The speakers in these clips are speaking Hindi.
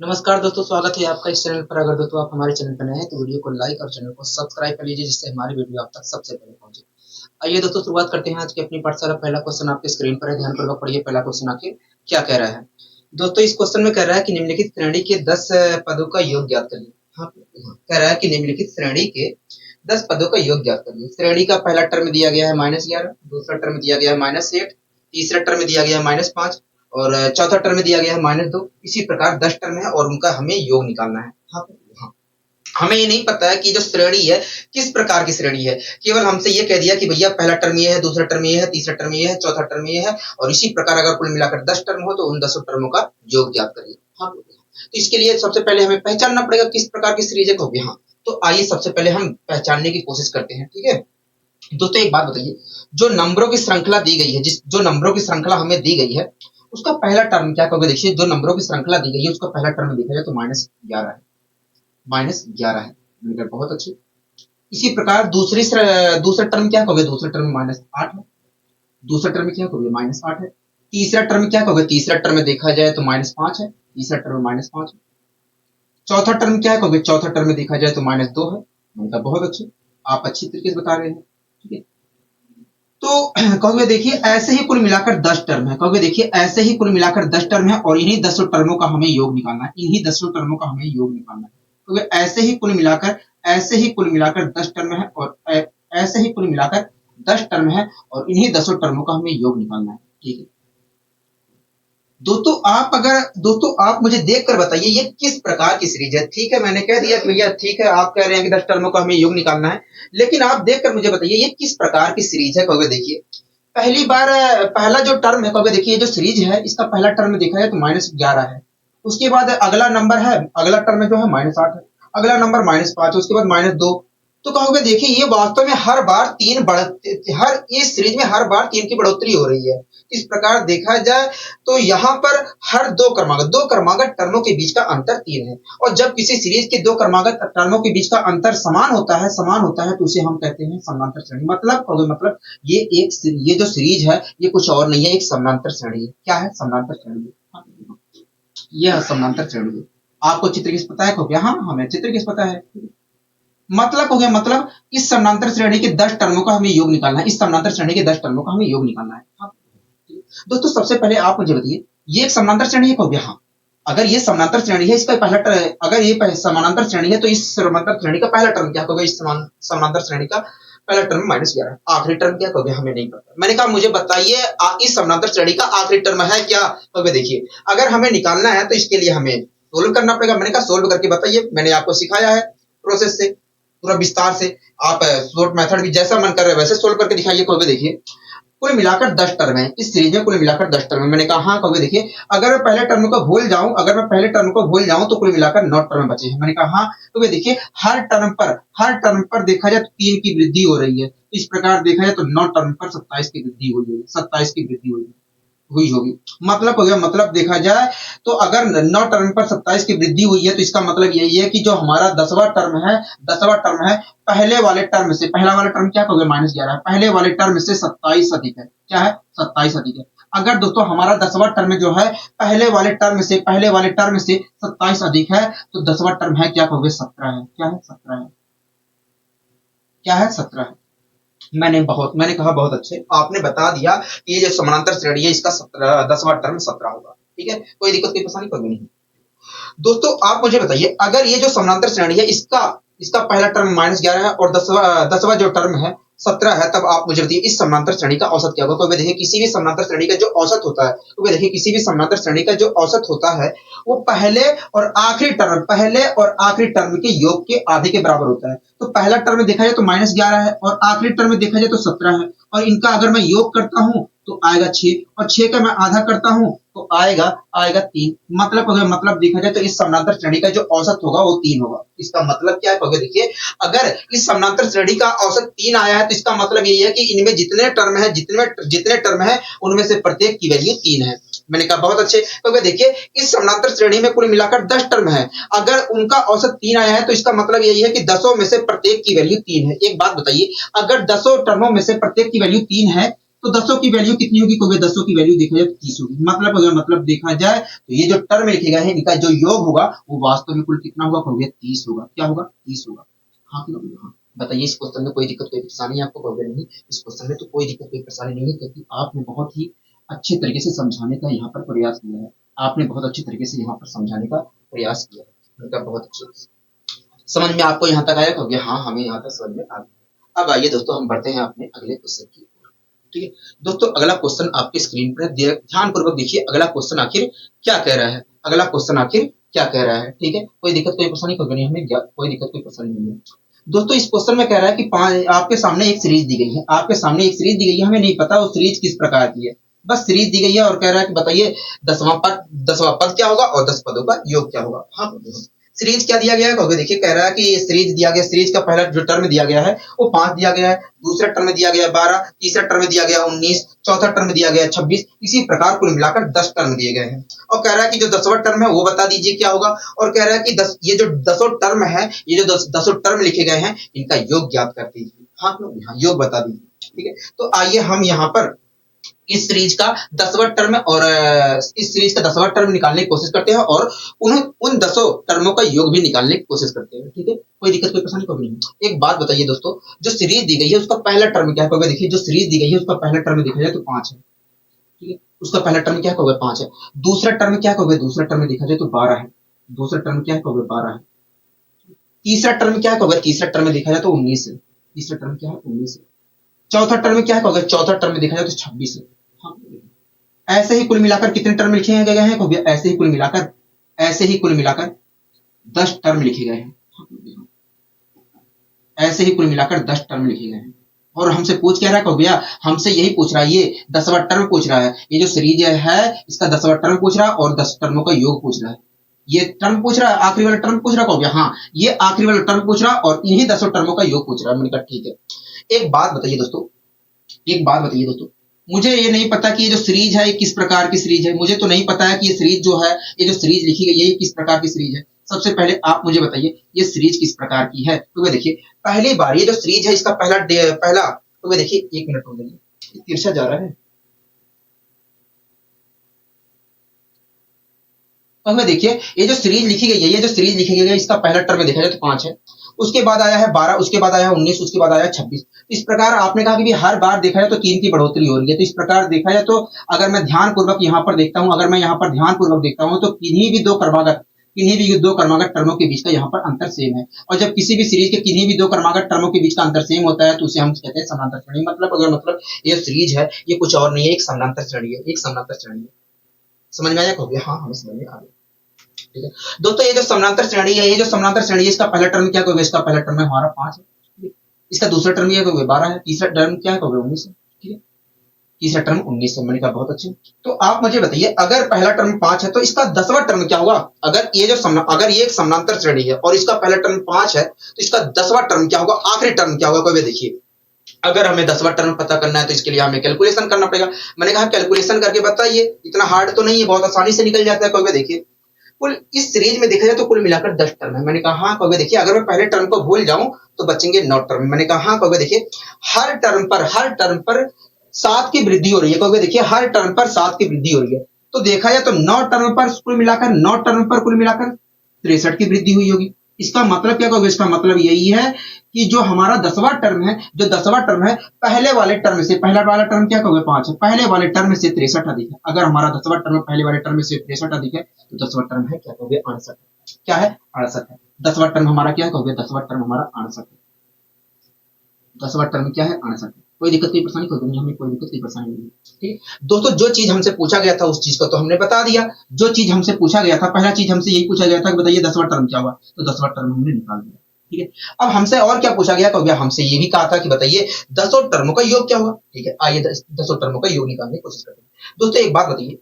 नमस्कार दोस्तों, स्वागत है आपका इस चैनल पर। अगर दोस्तों आप हमारे चैनल पर नए हैं तो वीडियो को लाइक और चैनल को सब्सक्राइब कर लीजिए, जिससे हमारी वीडियो आप तक सबसे पहले पहुंचे। आइए दोस्तों, शुरुआत करते हैं आज की अपनी पाठशाला। पहला क्वेश्चन आपके स्क्रीन पर है, ध्यानपूर्वक पढ़िए। पहला क्वेश्चन आखिर क्या कह रहा है दोस्तों? इस क्वेश्चन में कह रहा है कि निम्नलिखित श्रेणी के 10 पदों का योग ज्ञात करिए। हाँ, कह रहा है कि निम्नलिखित श्रेणी के 10 पदों का योग ज्ञात करिए। श्रेणी का पहला टर्म दिया गया है -11, दूसरा टर्म दिया गया है -8, तीसरा टर्म दिया गया है -5 और चौथा टर्म दिया गया है -2। इसी प्रकार 10 टर्म है और उनका हमें योग निकालना है। हाँ, हाँ। हमें ये नहीं पता है कि जो श्रेणी है किस प्रकार की श्रेणी है। केवल हमसे ये कह दिया कि भैया पहला टर्म ये है, दूसरा टर्म ये है, तीसरा टर्म ये है, चौथा टर्म ये है और इसी प्रकार अगर कुल मिलाकर 10 टर्म हो तो उन 10 टर्मों का योग ज्ञात करिए। हाँ, तो इसके लिए सबसे पहले हमें पहचानना पड़ेगा किस प्रकार की सीरीज होगी। हाँ, तो आइए सबसे पहले हम पहचानने की कोशिश करते हैं। ठीक है दोस्तों, एक बात बताइए, जो नंबरों की श्रृंखला दी गई है, जो नंबरों की श्रृंखला हमें दी गई है, उसका पहला टर्म क्या कहोगे? देखिए, जो नंबरों की श्रृंखला दी गई है उसका पहला टर्म देखा जाए तो -11 है। -11 है, बहुत अच्छी। इसी प्रकार दूसरा टर्म क्या कहोगे? दूसरा टर्म -8 है। दूसरा टर्म क्या कहोगे? -8 है। तीसरा टर्म क्या कहोगे? तीसरा टर्म देखा जाए तो -5 है। तीसरा टर्म -5 है। चौथा टर्म क्या कहोगे? चौथा टर्म देखा जाए तो -2 है। मतलब बहुत अच्छे, आप अच्छी तरीके से बता रहे हैं। ठीक है, तो कहोगे देखिए ऐसे ही कुल मिलाकर 10 टर्म है। कहोगे देखिए ऐसे ही कुल मिलाकर 10 टर्म है और इन्हीं 10 टर्मों का हमें योग निकालना है। इन्हीं 10 टर्मों का हमें योग निकालना है। कहोगे ऐसे ही कुल मिलाकर 10 टर्म है और ऐसे ही कुल मिलाकर 10 टर्म है और इन्हीं 10 टर्मों का हमें योग निकालना है। ठीक है दोस्तों, आप मुझे देखकर बताइए ये किस प्रकार की सीरीज है। ठीक है, मैंने कह दिया कि भैया ठीक है, आप कह रहे हैं कि 10 टर्मों का हमें योग निकालना है, लेकिन आप देखकर मुझे बताइए ये किस प्रकार की सीरीज है। कहोगे देखिए पहली बार पहला जो टर्म है, कहोगे देखिए जो सीरीज है इसका पहला टर्म देखा जाए तो -11 है। उसके बाद अगला नंबर है, अगला टर्म जो है -8 है। अगला नंबर -5 है, उसके बाद -2। तो कहोगे देखिए ये वास्तव में हर बार हर इस सीरीज में हर बार 3 की बढ़ोतरी हो रही है। इस प्रकार देखा जाए तो यहाँ पर हर दो क्रमागत टर्मों के बीच का अंतर 3 है और जब किसी सीरीज के दो क्रमागत टर्मों के बीच का अंतर समान होता है तो उसे हम कहते हैं समानांतर श्रेणी। मतलब ये जो सीरीज है ये कुछ और नहीं है, एक समानांतर श्रेणी है। क्या है? समानांतर श्रेणी। यह समानांतर श्रेणी है। आपको चित्र किस पता है? हो गया, हाँ हमें चित्र किस पता है। मतलब हो गया, मतलब इस समानांतर श्रेणी के 10 टर्मों का हमें योग निकालना है। इस समानांतर श्रेणी के 10 टर्मों का हमें योग निकालना है। हाँ। दोस्तों सबसे पहले आप मुझे बताइए ये एक समानांतर श्रेणी है। हो गया, हाँ। अगर ये समानांतर श्रेणी है, इसका पहला अगर ये समानांतर श्रेणी है तो इस समानांतर श्रेणी का पहला टर्म क्या होगा? इस समानांतर श्रेणी का पहला टर्म -11। आखिरी टर्म क्या होगा? हमें नहीं पता। मैंने कहा मुझे बताइए इस समानांतर श्रेणी का आखिरी टर्म है क्या? होगा देखिए अगर हमें निकालना है तो इसके लिए हमें सोल्व करना पड़ेगा। मैंने कहा सोल्व करके बताइए। मैंने आपको सिखाया है प्रोसेस से, पूरा विस्तार से। आप शॉर्ट मेथड भी जैसा मन कर रहे वैसे सोल्व करके दिखाइए। कहोगे देखिए कुल मिलाकर 10 टर्म है इस सीरीज में, कुल मिलाकर 10 टर्म है। मैंने कहा हाँ। कहोगे देखिए अगर मैं पहले टर्म को भूल जाऊं तो कुल मिलाकर 9 टर्म बचे हैं। मैंने कहा हाँ। तो देखिए हर टर्म पर देखा जाए तो 3 की वृद्धि हो रही है। इस प्रकार देखा जाए तो 9 टर्म पर 27 की वृद्धि हुई है। 27 की वृद्धि हुई होगी। मतलब हो गया, मतलब देखा जाए तो अगर 9 टर्म पर 27 की वृद्धि हुई है तो इसका मतलब यही है कि जो हमारा 10वां टर्म है पहले वाले टर्म से, पहला वाला टर्म क्या कहोगे? -11 है। पहले वाले टर्म से 27 अधिक है। क्या है? 27 अधिक है। अगर दोस्तों हमारा 10वां टर्म जो है पहले वाले टर्म से 27 अधिक है तो 10वां टर्म है क्या कहोगे? 17 है। क्या है? 17 है। क्या है? 17 है। मैंने कहा बहुत अच्छे, आपने बता दिया कि ये जो समानांतर श्रेणी है इसका 10वां टर्म 17 होगा। ठीक है, कोई दिक्कत कोई परेशानी कोई नहीं। दोस्तों आप मुझे बताइए अगर ये जो समानांतर श्रेणी है इसका इसका पहला टर्म -11 है और 10वां जो टर्म है 17 है, तब आप मुझे बताइए इस समानांतर श्रेणी का औसत क्या होगा? तो देखिए किसी भी समानांतर श्रेणी का जो औसत होता है, तो देखिए किसी भी समानांतर श्रेणी का जो औसत होता है वो पहले और आखिरी टर्म के योग के आधे के बराबर होता है। तो पहला टर्म देखा जाए तो -11 है और आखिरी टर्म देखा जाए तो 17 है और इनका अगर मैं योग करता हूं तो आएगा 6 और 6 का मैं आधा करता हूं तो आएगा 3। मतलब देखा जाए तो इस समानांतर श्रेणी का जो औसत होगा वो 3 होगा। इसका मतलब क्या है? देखिए अगर इस समानांतर श्रेणी का औसत 3 आया है तो इसका मतलब यही है कि इनमें जितने टर्म है उनमें से प्रत्येक की वैल्यू 3 है। मैंने कहा बहुत अच्छे। तो देखिए इस समानांतर श्रेणी में कुल मिलाकर 10 टर्म है, अगर उनका औसत 3 आया है तो इसका मतलब यही है कि 10 में से प्रत्येक की वैल्यू 3 है। एक बात बताइए, अगर 10 टर्मों में से प्रत्येक की वैल्यू 3 है तो दसों की वैल्यू कितनी होगी, कहोगे दसों की वैल्यू देखा जाए तो 30 होगी। मतलब अगर मतलब देखा जाए तो ये जो टर्म लिखे गए हैं इनका जो योग होगा वो वास्तव में कुल कितना होगा, कहोगे 30 होगा। क्या होगा, 30 होगा। हाँ कि नहीं? हाँ। बताइए इस क्वेश्चन में कोई दिक्कत कोई परेशानी है आपको, कहोगे नहीं इस क्वेश्चन में तो कोई दिक्कत कोई परेशानी नहीं है, क्योंकि आपने बहुत ही अच्छे तरीके से समझाने का यहाँ पर प्रयास किया है। आपने बहुत अच्छे तरीके से यहाँ पर समझाने का प्रयास किया है, उनका बहुत अच्छे समझ में आपको यहाँ तक आया, कहोगे हाँ हमें यहाँ तक समझ में आ गया। अब आइए दोस्तों हम बढ़ते हैं अपने अगले क्वेश्चन की ओर। ठीक है दोस्तों, अगला क्वेश्चन आपके स्क्रीन पर ध्यान पूर्वक देखिए, अगला क्वेश्चन आखिर क्या कह रहा है, अगला क्वेश्चन आखिर क्या कह रहा है। ठीक है, कोई दिक्कत कोई परेशानी कहोगे नहीं, हमें कोई दिक्कत कोई परेशानी नहीं है। दोस्तों इस क्वेश्चन में कह रहा है कि आपके सामने एक सीरीज दी गई है, आपके सामने एक सीरीज दी गई है, हमें नहीं पता वो सीरीज किस प्रकार की है, बस सीरीज दी गई है और कह रहा है कि बताइए 10वां पद क्या होगा और 10 पदों का योग क्या होगा। हाँ सीरीज क्या दिया गया है, कहोगे देखिए कह रहा है कि सीरीज दिया गया, सीरीज का पहला जो टर्म दिया गया है वो 5 दिया गया है, दूसरा टर्म दिया गया 12, तीसरा टर्म दिया गया 19, चौथा टर्म दिया गया 26, इसी प्रकार कुल मिलाकर 10 टर्म दिए गए हैं। और कह रहा है कि जो 10वां टर्म है वो बता दीजिए क्या होगा, और कह रहा है कि ये जो 10 टर्म है, ये जो 10 टर्म लिखे गए हैं इनका योग ज्ञात कर दीजिए। हाँ योग बता दीजिए। ठीक है, तो आइए हम यहाँ पर इस सीरीज का 10वां टर्म और इस सीरीज का 10वां टर्म निकालने की कोशिश करते हैं और उन 10 टर्मों का योग भी निकालने की कोशिश करते हैं। ठीक है, कोई दिक्कत कोई परेशानी कोई नहीं। एक बात बताइए दोस्तों, जो सीरीज दी गई है उसका पहला टर्म क्या है, देखिए जो सीरीज दी गई है उसका पहला टर्म देखा जाए तो 5 है। ठीक है, उसका पहला टर्म क्या कहोगे 5 है। दूसरा टर्म क्या कहोगे, दूसरा टर्म देखा जाए तो 12 है। दूसरा टर्म क्या कहोगे 12 है। तीसरा टर्म क्या कहोगे, तीसरा टर्म देखा जाए तो 19 है। तीसरा टर्म क्या है 19 है। चौथा टर्म क्या कहोगे, चौथा टर्म देखा जाए तो 26 है। हाँ। ऐसे ही कुल मिलाकर कितने टर्म लिखे गए हैं, कहोगे ऐसे ही कुल मिलाकर 10 टर्म लिखे गए हैं। ऐसे ही कुल मिलाकर 10 टर्म लिखे गए हैं। और हमसे पूछ क्या रहा है, कहोगे हमसे यही पूछ रहा है, ये 10वां टर्म पूछ रहा है, ये जो सीरीज है इसका 10वां टर्म पूछ रहा है और 10 टर्मों का योग पूछ रहा है। ये टर्म पूछ रहा है, आखिरी वाला टर्म पूछ रहा है, कहोगे हाँ ये आखिरी वाला टर्म पूछ रहा है और इन्हीं 10 टर्मों का योग पूछ रहा है। मैंने कहा ठीक है। एक बात बताइए दोस्तों, मुझे ये नहीं पता कि ये जो सीरीज है ये किस प्रकार की सीरीज है, मुझे तो नहीं पता है कि ये सीरीज जो है, ये जो सीरीज लिखी गई है ये किस प्रकार की सीरीज है। सबसे पहले आप मुझे बताइए ये सीरीज किस प्रकार की है। तो देखिए पहली बार ये जो सीरीज है इसका पहला तो देखिए 1 मिनट हो गई, तिरछा जा रहा है। तो हमें देखिए ये जो सीरीज लिखी गई है इसका पहला टर्म देखा जाए तो 5 है, उसके बाद आया है 12, उसके बाद आया है 19, उसके बाद आया है 26। इस प्रकार आपने कहा कि हर बार देखा जाए तो 3 की बढ़ोतरी हो रही है, तो इस प्रकार देखा जाए तो अगर मैं ध्यानपूर्वक यहाँ पर देखता हूँ तो किन्हीं भी दो क्रमागत टर्मों के बीच का यहाँ पर अंतर सेम है। और जब किसी भी सीरीज के किन्हीं भी दो क्रमागत टर्मों के बीच का अंतर सेम होता है तो उसे हम कहते हैं समानांतर श्रेणी। मतलब ये सीरीज है ये कुछ और नहीं है, एक समानांतर श्रेणी है। समझ में आया, कहोगे हाँ हमें समझ में आ गया। ठीक है दोस्तों, ये जो समानांतर श्रेणी है इसका पहला टर्म क्या कहोगे, इसका पहला टर्म है हमारा 5 है। इसका दूसरा टर्म क्या कहोगे 12 है। तीसरा टर्म क्या कहोगे 19 है। ठीक है, तीसरा टर्म 19 है। मैंने कहा बहुत अच्छे। तो आप मुझे बताइए अगर पहला टर्म 5 है तो इसका 10वां टर्म क्या होगा। अगर ये एक समानांतर श्रेणी है और इसका पहला टर्म 5 है तो इसका 10वां टर्म क्या होगा, आखिरी टर्म क्या होगा। कहोगे देखिए अगर हमें 10वां टर्म पता करना है तो इसके लिए हमें कैलकुलेशन करना पड़ेगा। मैंने कहा कैलकुलेशन करके बताइए, इतना हार्ड तो नहीं है, बहुत आसानी से निकल जाता है। कहोगे देखिए कुल इस सीरीज में देखा जाए तो कुल मिलाकर 10 टर्म है। मैंने कहा हाँ, कहोगे देखिए अगर मैं पहले टर्म को भूल जाऊं तो बचेंगे 9 टर्म। मैंने कहा हाँ, कहोगे देखिए हर टर्म पर 7 की वृद्धि हो रही है। कहोगे देखिए हर टर्म पर 7 की वृद्धि हो रही है, तो देखा जाए तो 9 टर्म पर कुल मिलाकर 63 की वृद्धि हुई होगी। इसका मतलब क्या कहोगे, इसका मतलब यही है कि जो हमारा 10वां टर्म है पहले वाले टर्म से, पहला वाला टर्म क्या कहोगे 5 है, पहले वाले टर्म से 63 अधिक है। अगर हमारा 10वां टर्म पहले वाले टर्म से 63 अधिक है तो 10वां टर्म है क्या कहोगे 68 है। क्या है 68 है। 10वां टर्म हमारा क्या कहोगे, 10वां टर्म हमारा 68 है। 10वां टर्म क्या है 68 है। कोई दिक्कत कोई परेशानी नहीं, हमें कोई दिक्कत कोई परेशानी नहीं। ठीक है दोस्तों, जो चीज हमसे पूछा गया था उस चीज को तो हमने बता दिया। जो चीज हमसे पूछा गया था, पहला चीज हमसे यही पूछा गया था कि बताइए 10वां टर्म क्या हुआ, तो 10वां टर्म हमने निकाल दिया। ठीक है, अब हमसे और क्या पूछा गया, कहोगे हमसे ये भी कहा था कि बताइए 10 टर्मों का योग क्या होगा। ठीक है, आइए 10 टर्मों का योग निकालने की कोशिश करते हैं। दोस्तों एक बात बताइए,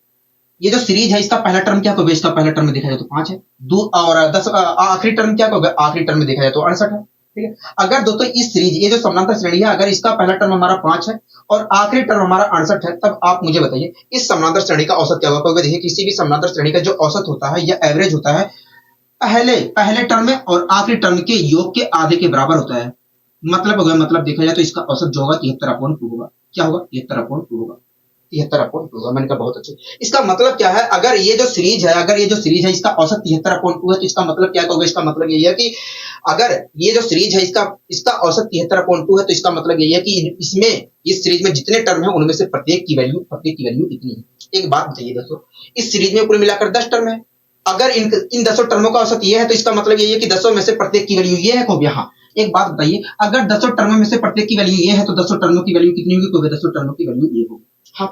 ये जो सीरीज है इसका पहला टर्म क्या कहोगे, इसका पहला टर्म देखा जाए तो 5 है। और 10 आखिरी टर्म क्या कहोगे, आखिरी टर्म देखा जाए तो 68 है। ठीक है, अगर दोस्तों इस सीरीज ये जो समानांतर श्रेणी है अगर इसका पहला टर्म हमारा 5 है और आखिरी टर्म हमारा 68 है, तब आप मुझे बताइए इस समानांतर श्रेणी का औसत क्या होगा। कहोगे देखिए किसी भी समानांतर श्रेणी का जो औसत होता है या एवरेज होता है पहले टर्म में और आखिरी टर्म के योग के आधे के बराबर होता है। मतलब देखा जाए तो इसका औसत जो होगा 73/2 होगा। क्या होगा, 73/2 होगा, 73/2 होगा। मैंने कहा बहुत अच्छे। इसका मतलब क्या है, अगर ये जो सीरीज है, इसका औसत 73/2 है, तो इसका मतलब क्या होगा, इसका मतलब यही है कि अगर ये जो सीरीज है इसका इसका औसत 73/2 है, तो इसका मतलब यही है कि इसमें इस सीरीज में जितने टर्म है उनमें से प्रत्येक की वैल्यू इतनी है। एक बात बताइए दोस्तों, इस सीरीज में कुल मिलाकर 10 टर्म है। अगर इन 10 टर्मों का औसत ये है, तो इसका मतलब यही है कि 10 में से प्रत्येक की वैल्यू ये है। को यहाँ एक बात बताइए, अगर 10 टर्मों में से प्रत्येक की वैल्यू ये है, तो 10 टर्मों की वैल्यू कितनी होगी, तो 10 टर्मों की वैल्यू ये होगी। हाँ,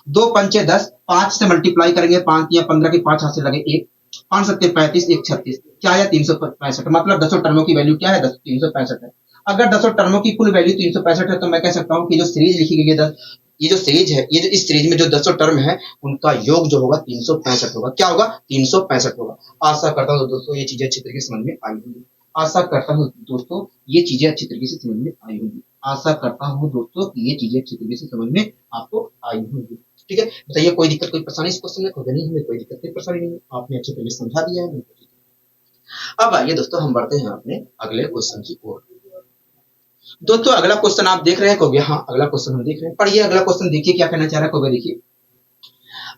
दो पंचे 10, 5 से मल्टीप्लाई करेंगे, 5 या 15 के 5 हाथ से लगे 1, 5 सत्ते 35, 1 36, क्या है 365। मतलब 10 टर्मों की वैल्यू क्या है, 365 है। अगर 10 टर्मों की कुल वैल्यू 365 है, तो मैं कह सकता हूँ कि जो सीरीज लिखी गई है, ये जो सीरीज है, ये जो इस सीरीज में जो 10 टर्म है उनका योग जो होगा 365 होगा। क्या होगा, 365 होगा। आशा करता हूँ दोस्तों ये चीजें अच्छी तरीके से समझ में आई होंगी। आशा करता हूँ दोस्तों ये चीजें अच्छी तरीके से समझ में आई होंगी। आशा करता हूँ दोस्तों कि ये चीजें अच्छी तरीके से समझ में आपको आई होंगी। ठीक है, बताइए कोई दिक्कत, कोई परेशानी इस क्वेश्चन में? नहीं, हमें कोई दिक्कत, कोई परेशानी नहीं है, आपने अच्छे तरीके से समझा दिया है। अब आइए दोस्तों हम बढ़ते हैं अपने अगले क्वेश्चन की ओर। दोस्तों अगला क्वेश्चन आप देख रहे हैं कहोगे, हाँ अगला क्वेश्चन हम देख रहे हैं। पढ़िए अगला क्वेश्चन, देखिए क्या कहना चाह रहा है कहोगे। देखिए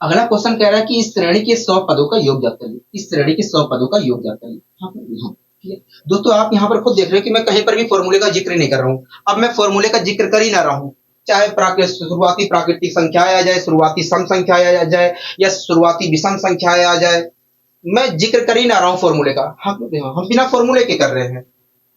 अगला क्वेश्चन कह रहा है कि इस श्रेणी के 100 पदों का योग ज्ञात करिए। इस श्रेणी के 100 पदों का योग ज्ञात करिए। हाँ, ठीक है दोस्तों, आप यहाँ पर खुद देख रहे हो कि मैं कहीं पर भी फॉर्मूले का जिक्र नहीं कर रहा हूँ। अब मैं फॉर्मूले का जिक्र कर ही ना रहा हूँ, चाहे शुरुआती प्राकृतिक संख्या आ जाए, शुरुआती सम संख्या आ जाए, या शुरुआती विषम संख्या आ जाए, मैं जिक्र कर ही ना रहा हूँ फॉर्मूले का। हम बिना फॉर्मूले के कर रहे हैं।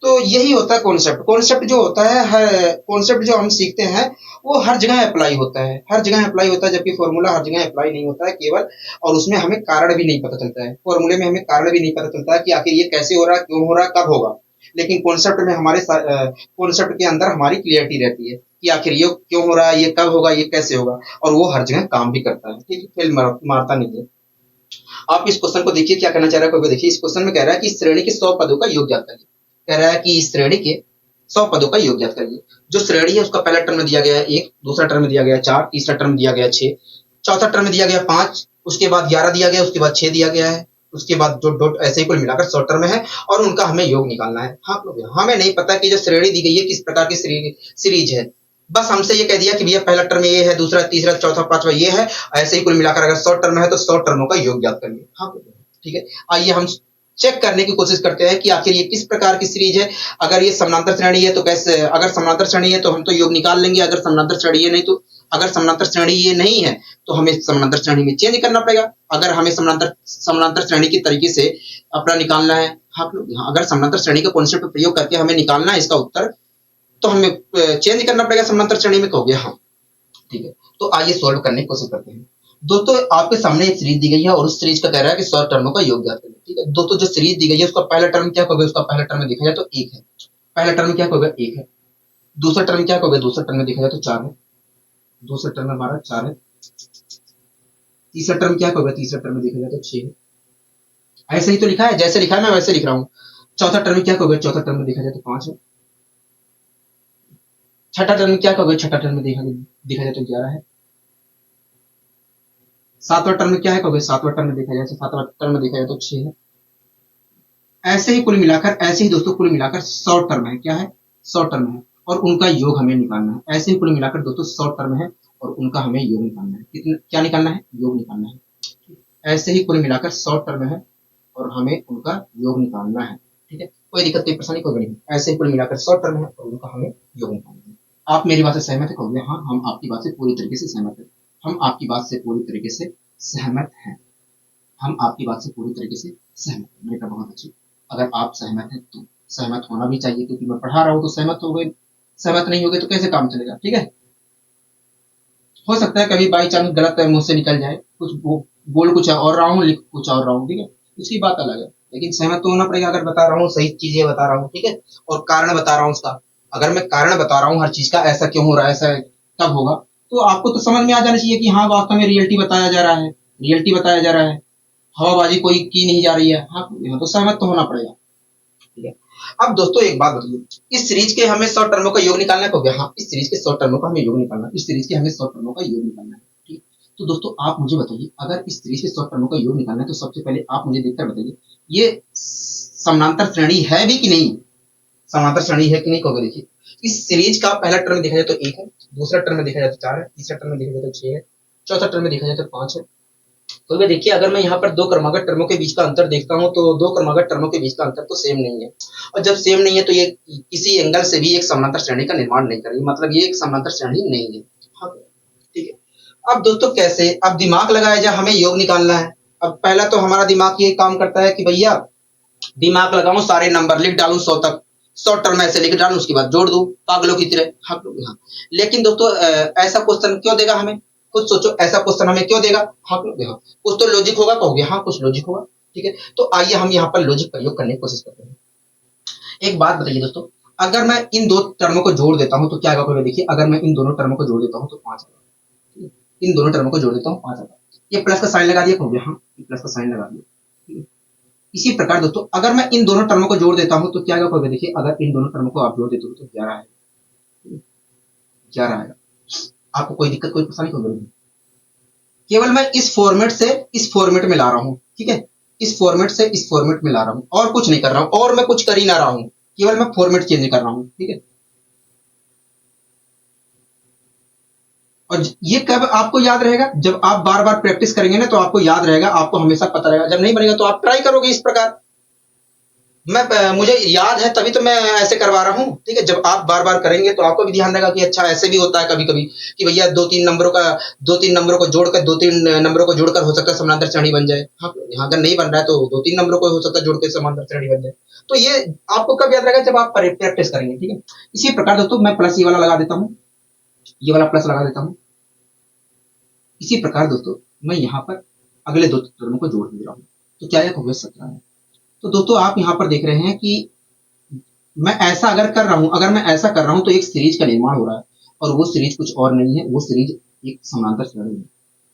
तो यही होता है कॉन्सेप्ट। कॉन्सेप्ट जो होता है, कॉन्सेप्ट जो हम सीखते हैं वो हर जगह अप्लाई होता है, हर जगह अप्लाई होता है, जबकि फॉर्मूला हर जगह अप्लाई नहीं होता है केवल। और उसमें हमें कारण भी नहीं पता चलता है, फॉर्मूले में हमें कारण भी नहीं पता चलता है कि आखिर ये कैसे हो रहा है, क्यों हो रहा है, कब होगा। लेकिन कॉन्सेप्ट में कॉन्सेप्ट के अंदर हमारी क्लियरिटी रहती है कि आखिर ये क्यों हो रहा है, ये कब होगा, ये कैसे होगा, और वो हर जगह काम भी करता है। ठीक है, फेल मारता नहीं है। आप इस क्वेश्चन को देखिए क्या कहना चाह रहा है। देखिए इस क्वेश्चन में कह रहा है कि श्रेणी के 100 पदों का योग ज्ञात करिए। कह रहा है कि इस श्रेणी के 100 पदों का योग ज्ञात करिए। जो श्रेणी है उसका पहला टर्म में दिया गया है 1, दूसरा टर्म में दिया गया है 4, तीसरा टर्म में दिया गया है 6, चौथा टर्म में दिया गया 5, उसके बाद 11 दिया गया, उसके बाद 6 दिया गया है, उसके बाद डॉट डॉट, ऐसे ही कुल मिलाकर 100 टर्म है और उनका हमें योग निकालना है। हाँ, हमें नहीं पता कि जो श्रेणी दी गई है किस प्रकार की सीरीज है। बस हमसे ये कह दिया कि भैया पहला टर्म ये है, दूसरा, तीसरा, चौथा, पांचवा ये है। ऐसे ही कुल मिलाकर अगर 100 टर्म है तो 100 टर्मों का योग ज्ञात करिए। हाँ, ठीक है। आइए हम चेक करने की कोशिश करते हैं कि आखिर ये किस प्रकार की सीरीज है। अगर ये समानांतर श्रेणी है तो कैसे, अगर समानांतर श्रेणी है तो हम तो योग निकाल लेंगे, अगर समानांतर श्रेणी है नहीं तो, अगर समानांतर श्रेणी ये नहीं है तो हमें समानांतर श्रेणी में चेंज करना पड़ेगा। अगर हमें समानांतर श्रेणी के तरीके से अपना निकालना है, हाँ, अगर समानांतर श्रेणी का कॉन्सेप्ट प्रयोग करके हमें निकालना है इसका उत्तर, तो हमें चेंज करना पड़ेगा समानांतर श्रेणी में। कहोगे हाँ, ठीक है। तो आइए सॉल्व करने की कोशिश करते हैं। दोस्तों आपके सामने एक सीरीज दी गई है और उस सीरीज का कह रहा है कि 100 टर्मों का योग ज्ञात करें। ठीक है दोस्तों, जो सीरीज दी गई है उसका पहला टर्म क्या कहोगे, उसका पहला टर्म में देखा जाए तो 1 है। पहला टर्म क्या कहोगे, 1 है। दूसरा टर्म क्या कहोगे, दूसरा टर्म में देखा जाए तो 4 है। दूसरा टर्म हमारा 4 है। तीसरा टर्म क्या कहोगे, तीसरा टर्म में देखा जाए तो 6 है। ऐसे ही तो लिखा है, जैसे लिखा है मैं वैसे लिख रहा हूँ। चौथा टर्म क्या कहोगे, चौथा टर्म में देखा जाए तो 5 है। छठा टर्म क्या कहोगे, छठा टर्म में देखा जाए तो 11 है। सातवां टर्म क्या है कहोगे, सातवां टर्म में देखा जाए, सातवां टर्म में देखा जाए तो 6 है। ऐसे ही कुल मिलाकर, ऐसे ही दोस्तों कुल मिलाकर 100 टर्म है। क्या है, 100 टर्म है और उनका योग हमें निकालना है। ऐसे ही कुल मिलाकर दोस्तों 100 टर्म है और उनका हमें योग निकालना है। कितना, क्या निकालना है, योग निकालना है। ऐसे ही कुल मिलाकर 100 टर्म है और हमें उनका योग निकालना है। ठीक है, कोई दिक्कत, कोई परेशानी, कोई नहीं। ऐसे ही कुल मिलाकर 100 टर्म है और उनका हमें योग निकालना है। आप मेरी बात से सहमत है कहोगे हाँ, हम आपकी बात से पूरी तरीके से सहमत है। हम आपकी बात से पूरी तरीके से सहमत हैं। हम आपकी बात से पूरी तरीके से सहमत हैं। मैंने कहा बहुत अच्छी। अगर आप सहमत हैं तो सहमत होना भी चाहिए, क्योंकि मैं पढ़ा रहा हूँ तो सहमत हो गए। सहमत नहीं हो गए तो कैसे काम चलेगा। ठीक है, हो सकता है कभी बाई चांस गलत मुझसे निकल जाए, कुछ बोल कुछ और रहा हूँ, लिख कुछ और रहा हूँ। ठीक है, उसकी बात अलग है, लेकिन सहमत तो होना पड़ेगा। अगर बता रहा हूँ सही चीजें बता रहा हूँ, ठीक है, और कारण बता रहा हूँ उसका, अगर मैं कारण बता रहा हूँ हर चीज का, ऐसा क्यों हो रहा है, ऐसा कब होगा, तो आपको तो समझ में आ जाना चाहिए कि हाँ वास्तव में रियलिटी बताया जा रहा है, रियलिटी बताया जा रहा है, हवाबाजी कोई की नहीं जा रही है। हाँ, यहाँ तो सहमत तो होना पड़ेगा। ठीक है, अब दोस्तों एक बात बताइए, इस सीरीज के हमें 100 टर्मों का योग निकालना है। कहोगे हाँ, इस सीरीज के 100 टर्मों का हमें योग निकालना है। इस सीरीज के हमें 100 टर्मों का योग निकालना है। ठीक, तो दोस्तों आप मुझे बताइए, अगर इस सीरीज के 100 टर्मों का योग निकालना है तो सबसे पहले आप मुझे देखकर बताइए ये समानांतर श्रेणी है भी कि नहीं। समानांतर श्रेणी है कि नहीं कहोगे। देखिए इस सीरीज का पहला टर्म में देखा जाए तो 1 है, दूसरा टर्म में देखा जाए तो 4 है, तीसरा टर्म में देखा जाए तो 6 है, चौथा टर्म में देखा जाए तो 5 है। तो वे देखिए अगर मैं यहाँ पर दो क्रमागत टर्मों के बीच का अंतर देखता हूँ तो दो क्रमागत टर्मों के बीच का अंतर तो सेम नहीं है, और जब सेम नहीं है तो ये किसी एंगल से भी एक समांतर श्रेणी का निर्माण नहीं करेगी, मतलब ये एक समांतर श्रेणी नहीं है। हाँ, ठीक है। अब दोस्तों कैसे, अब दिमाग लगाया जाए, हमें योग निकालना है। अब पहला तो हमारा दिमाग ये काम करता है कि भैया दिमाग लगाऊं, सारे नंबर लिख डालूं 100 तक, 100 टर्म ऐसे लिख डालूं, उसके बाद जोड़ दूं पागलों की तरह। हाँ, लेकिन दोस्तों ऐसा क्वेश्चन क्यों देगा हमें, कुछ सोचो, ऐसा क्वेश्चन हमें क्यों देगा। हाँ, कुछ तो लॉजिक होगा, कहोगे हाँ कुछ लॉजिक होगा, ठीक है। तो आइए हम यहाँ पर लॉजिक प्रयोग करने की कोशिश करते हैं। एक बात बताइए दोस्तों, अगर मैं इन दो टर्मों को जोड़ देता हूं तो क्या होगा, देखिए अगर मैं इन दोनों टर्मों को जोड़ देता हूं तो 5 आएगा, इन दोनों टर्मों को जोड़ देता हूं 5 आएगा। ये प्लस का साइन लगा दिया, कहोगे हाँ प्लस का साइन लगा दिया। इसी प्रकार दोस्तों अगर मैं इन दोनों टर्मों को जोड़ देता हूं तो क्या होगा, देखिए अगर इन दोनों टर्मों को आप जोड़ देते हो तो 11 आएगा, 11 आएगा। आपको कोई दिक्कत कोई परेशानी होगी, केवल मैं इस फॉर्मेट से इस फॉर्मेट में ला रहा हूं, ठीक है, इस फॉर्मेट से इस फॉर्मेट में ला रहा हूं, और कुछ नहीं कर रहा हूं, और मैं कुछ कर ही ना रहा हूं, केवल मैं फॉर्मेट चेंज कर रहा हूं, ठीक है। और ये कब आपको याद रहेगा, जब आप बार बार प्रैक्टिस करेंगे ना तो आपको याद रहेगा, आपको हमेशा पता रहेगा। जब नहीं बनेगा तो आप ट्राई करोगे इस प्रकार, मुझे याद है तभी तो मैं ऐसे करवा रहा हूँ, ठीक है। जब आप बार बार करेंगे तो आपको भी ध्यान रहेगा कि अच्छा ऐसे भी होता है कभी कभी कि भैया दो तीन नंबरों को जोड़कर दो तीन नंबरों को जोड़कर हो सकता है समांतर श्रेणी बन जाए। हाँ, यहाँ अगर नहीं बन रहा है तो दो तीन नंबरों को हो सकता है जोड़कर समांतर श्रेणी बन जाए। तो ये आपको कब याद रहेगा, जब आप प्रैक्टिस करेंगे, ठीक है। इसी प्रकार दोस्तों मैं प्लस ये वाला लगा देता हूँ, ये वाला प्लस लगा देता हूँ। इसी प्रकार दोस्तों मैं यहाँ पर अगले दो टर्मों को जोड़ दे रहा हूँ, तो क्या यह होगा 17 है। तो दोस्तों आप यहाँ पर देख रहे हैं कि मैं ऐसा अगर कर रहा हूं, अगर मैं ऐसा कर रहा हूं तो एक सीरीज का निर्माण हो रहा है, और वो सीरीज कुछ और नहीं है, वो सीरीज एक समांतर श्रेणी है,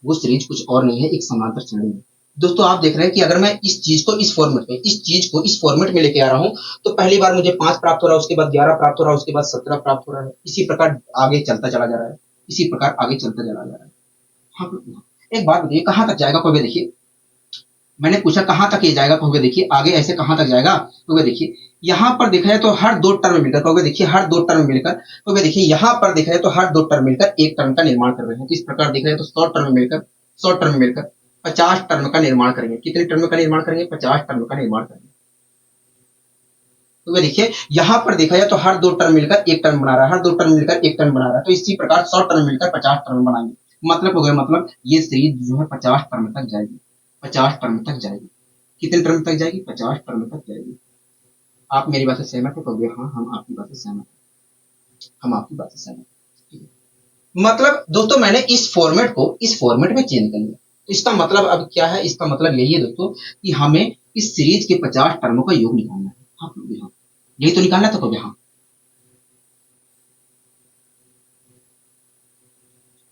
वो सीरीज कुछ और नहीं है, एक समांतर श्रेणी है। दोस्तों आप देख रहे हैं कि अगर मैं इस चीज को इस फॉर्मेट में, इस चीज को इस फॉर्मेट में लेके आ रहा हूं तो पहली बार मुझे 5 प्राप्त हो रहा है, उसके बाद 11 प्राप्त हो रहा है, उसके बाद 17 प्राप्त हो रहा है, इसी प्रकार आगे चलता चला जा रहा है, इसी प्रकार आगे चलता चला जा रहा है। हाँ, एक बात बताइए कहां तक जाएगा, कहोगे देखिए मैंने पूछा कहां तक ये जाएगा, कहोगे देखिए आगे ऐसे कहां तक जाएगा, कहोगे देखिए यहाँ पर देखा जाए तो हर दो टर्म मिलकर, कहोगे देखिए हर दो टर्म मिलकर, कहोगे देखिए यहाँ पर देखा जाए तो हर दो टर्म मिलकर एक टर्म का निर्माण कर रहे हैं। तो इस प्रकार देखा जाए तो 100 टर्म मिलकर 50 टर्म का निर्माण करेंगे। कितने टर्म का निर्माण करेंगे, 50 टर्म का निर्माण करेंगे। तो देखिए यहाँ पर देखा जाए तो हर दो टर्म मिलकर एक टर्म बना रहा है, हर दो टर्म मिलकर एक टर्म बना रहा है। तो इसी प्रकार 100 टर्म मिलकर 50 टर्म बनाएंगे, मतलब हो गया, मतलब ये सीरीज जो है 50 टर्म तक जाएगी, 50 टर्म तक जाएगी। कितने टर्म तक जाएगी, 50 टर्म तक जाएगी। आप मेरी बात से सहमत हो, कहोगे हाँ हम आपकी बात से सहमत हैं, हम आपकी बात से सहमत हैं। मतलब दोस्तों मैंने इस फॉर्मेट को इस फॉर्मेट में चेंज कर लिया, तो इसका मतलब अब क्या है, इसका मतलब यही है दोस्तों कि हमें इस सीरीज के 50 टर्मों का योग निकालना है। हाँ, यही तो निकालना था, कहोगे हाँ।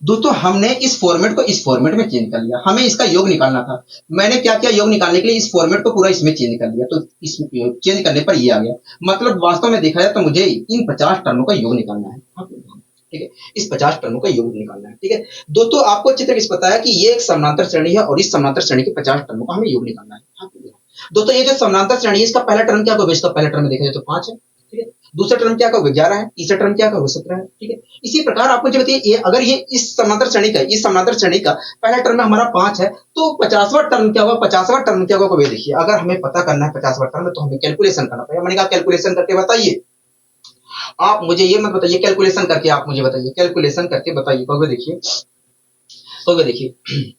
दोस्तों हमने इस फॉर्मेट में चेंज कर लिया, हमें इसका योग निकालना था। मैंने क्या किया, योग निकालने के लिए इस फॉर्मेट को पूरा इसमें चेंज कर लिया, तो इस चेंज करने पर ये आ गया। मतलब वास्तव में देखा जाए तो मुझे इन 50 टर्मों का योग निकालना है, ठीक है, इस 50 टर्मों का योग निकालना है, ठीक है। दोस्तों आपको अच्छी तरह से पता है कि ये एक समांतर श्रेणी है और इस समांतर श्रेणी के 50 टर्मों का हमें योग निकालना है। दोस्तों ये जो समांतर श्रेणी है इसका पहला टर्म क्या होगा, इसका पहला टर्म देखा जाए तो 5 है, ठीक है। दूसरा टर्म क्या होगा, 11 है, तीसरा टर्म क्या होगा, 17 है, ठीक है। इसी प्रकार आपको जो बताइए ये अगर ये इस समांतर श्रेणी का पहला टर्म हमारा 5 है तो 50वां टर्म क्या होगा, 50वां टर्म क्या होगा, देखिए अगर हमें पता करना है 50वां टर्म तो हमें कैलकुलेशन करना पड़ेगा। मैंने कहा कैलकुलेशन करके बताइए, आप मुझे ये मत बताइए, कैलकुलेशन करके आप मुझे बताइए, कैलकुलेशन करके बताइए, कहोगे देखिए, कहोगे देखिए,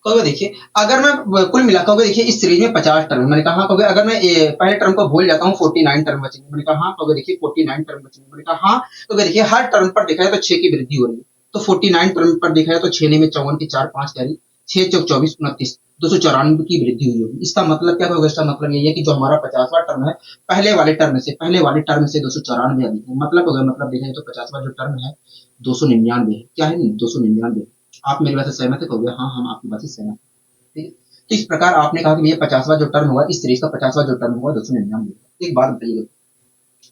कहोगे देखिए अगर मैं कुल मिला, कहोगे देखिए इस सीरीज में 50 टर्म, मैंने कहा कहोगे अगर मैं पहले टर्म को भूल जाता हूँ 49 टर्म बचेंगे, मैंने कहा हाँ, कहोगे देखिए 49 टर्म बचेंगे, मैंने कहा हाँ। कहोगे देखिए हर टर्म पर देखा जाए तो 6 की वृद्धि हो रही है, तो 49 टर्म पर देखा जाए तो 6 में 54 की 4 5 कैरी 6 चौक 24 29 294 की वृद्धि हुई होगी। इसका मतलब क्या होगा, इसका मतलब ये है कि जो हमारा 50वां टर्म है पहले वाले टर्म से 294 अधिक है, मतलब होगा, मतलब देखा जाए तो 50वां जो टर्म है 299 है, क्या है 299। आप मेरी बात से सहमत है, कहोगे हाँ हम आपकी बात से सहमत है, ठीक है। तो इस प्रकार आपने कहा कि ये 50वां जो टर्म होगा इस सीरीज का 50वां जो टर्म होगा 299। एक बात बताइए,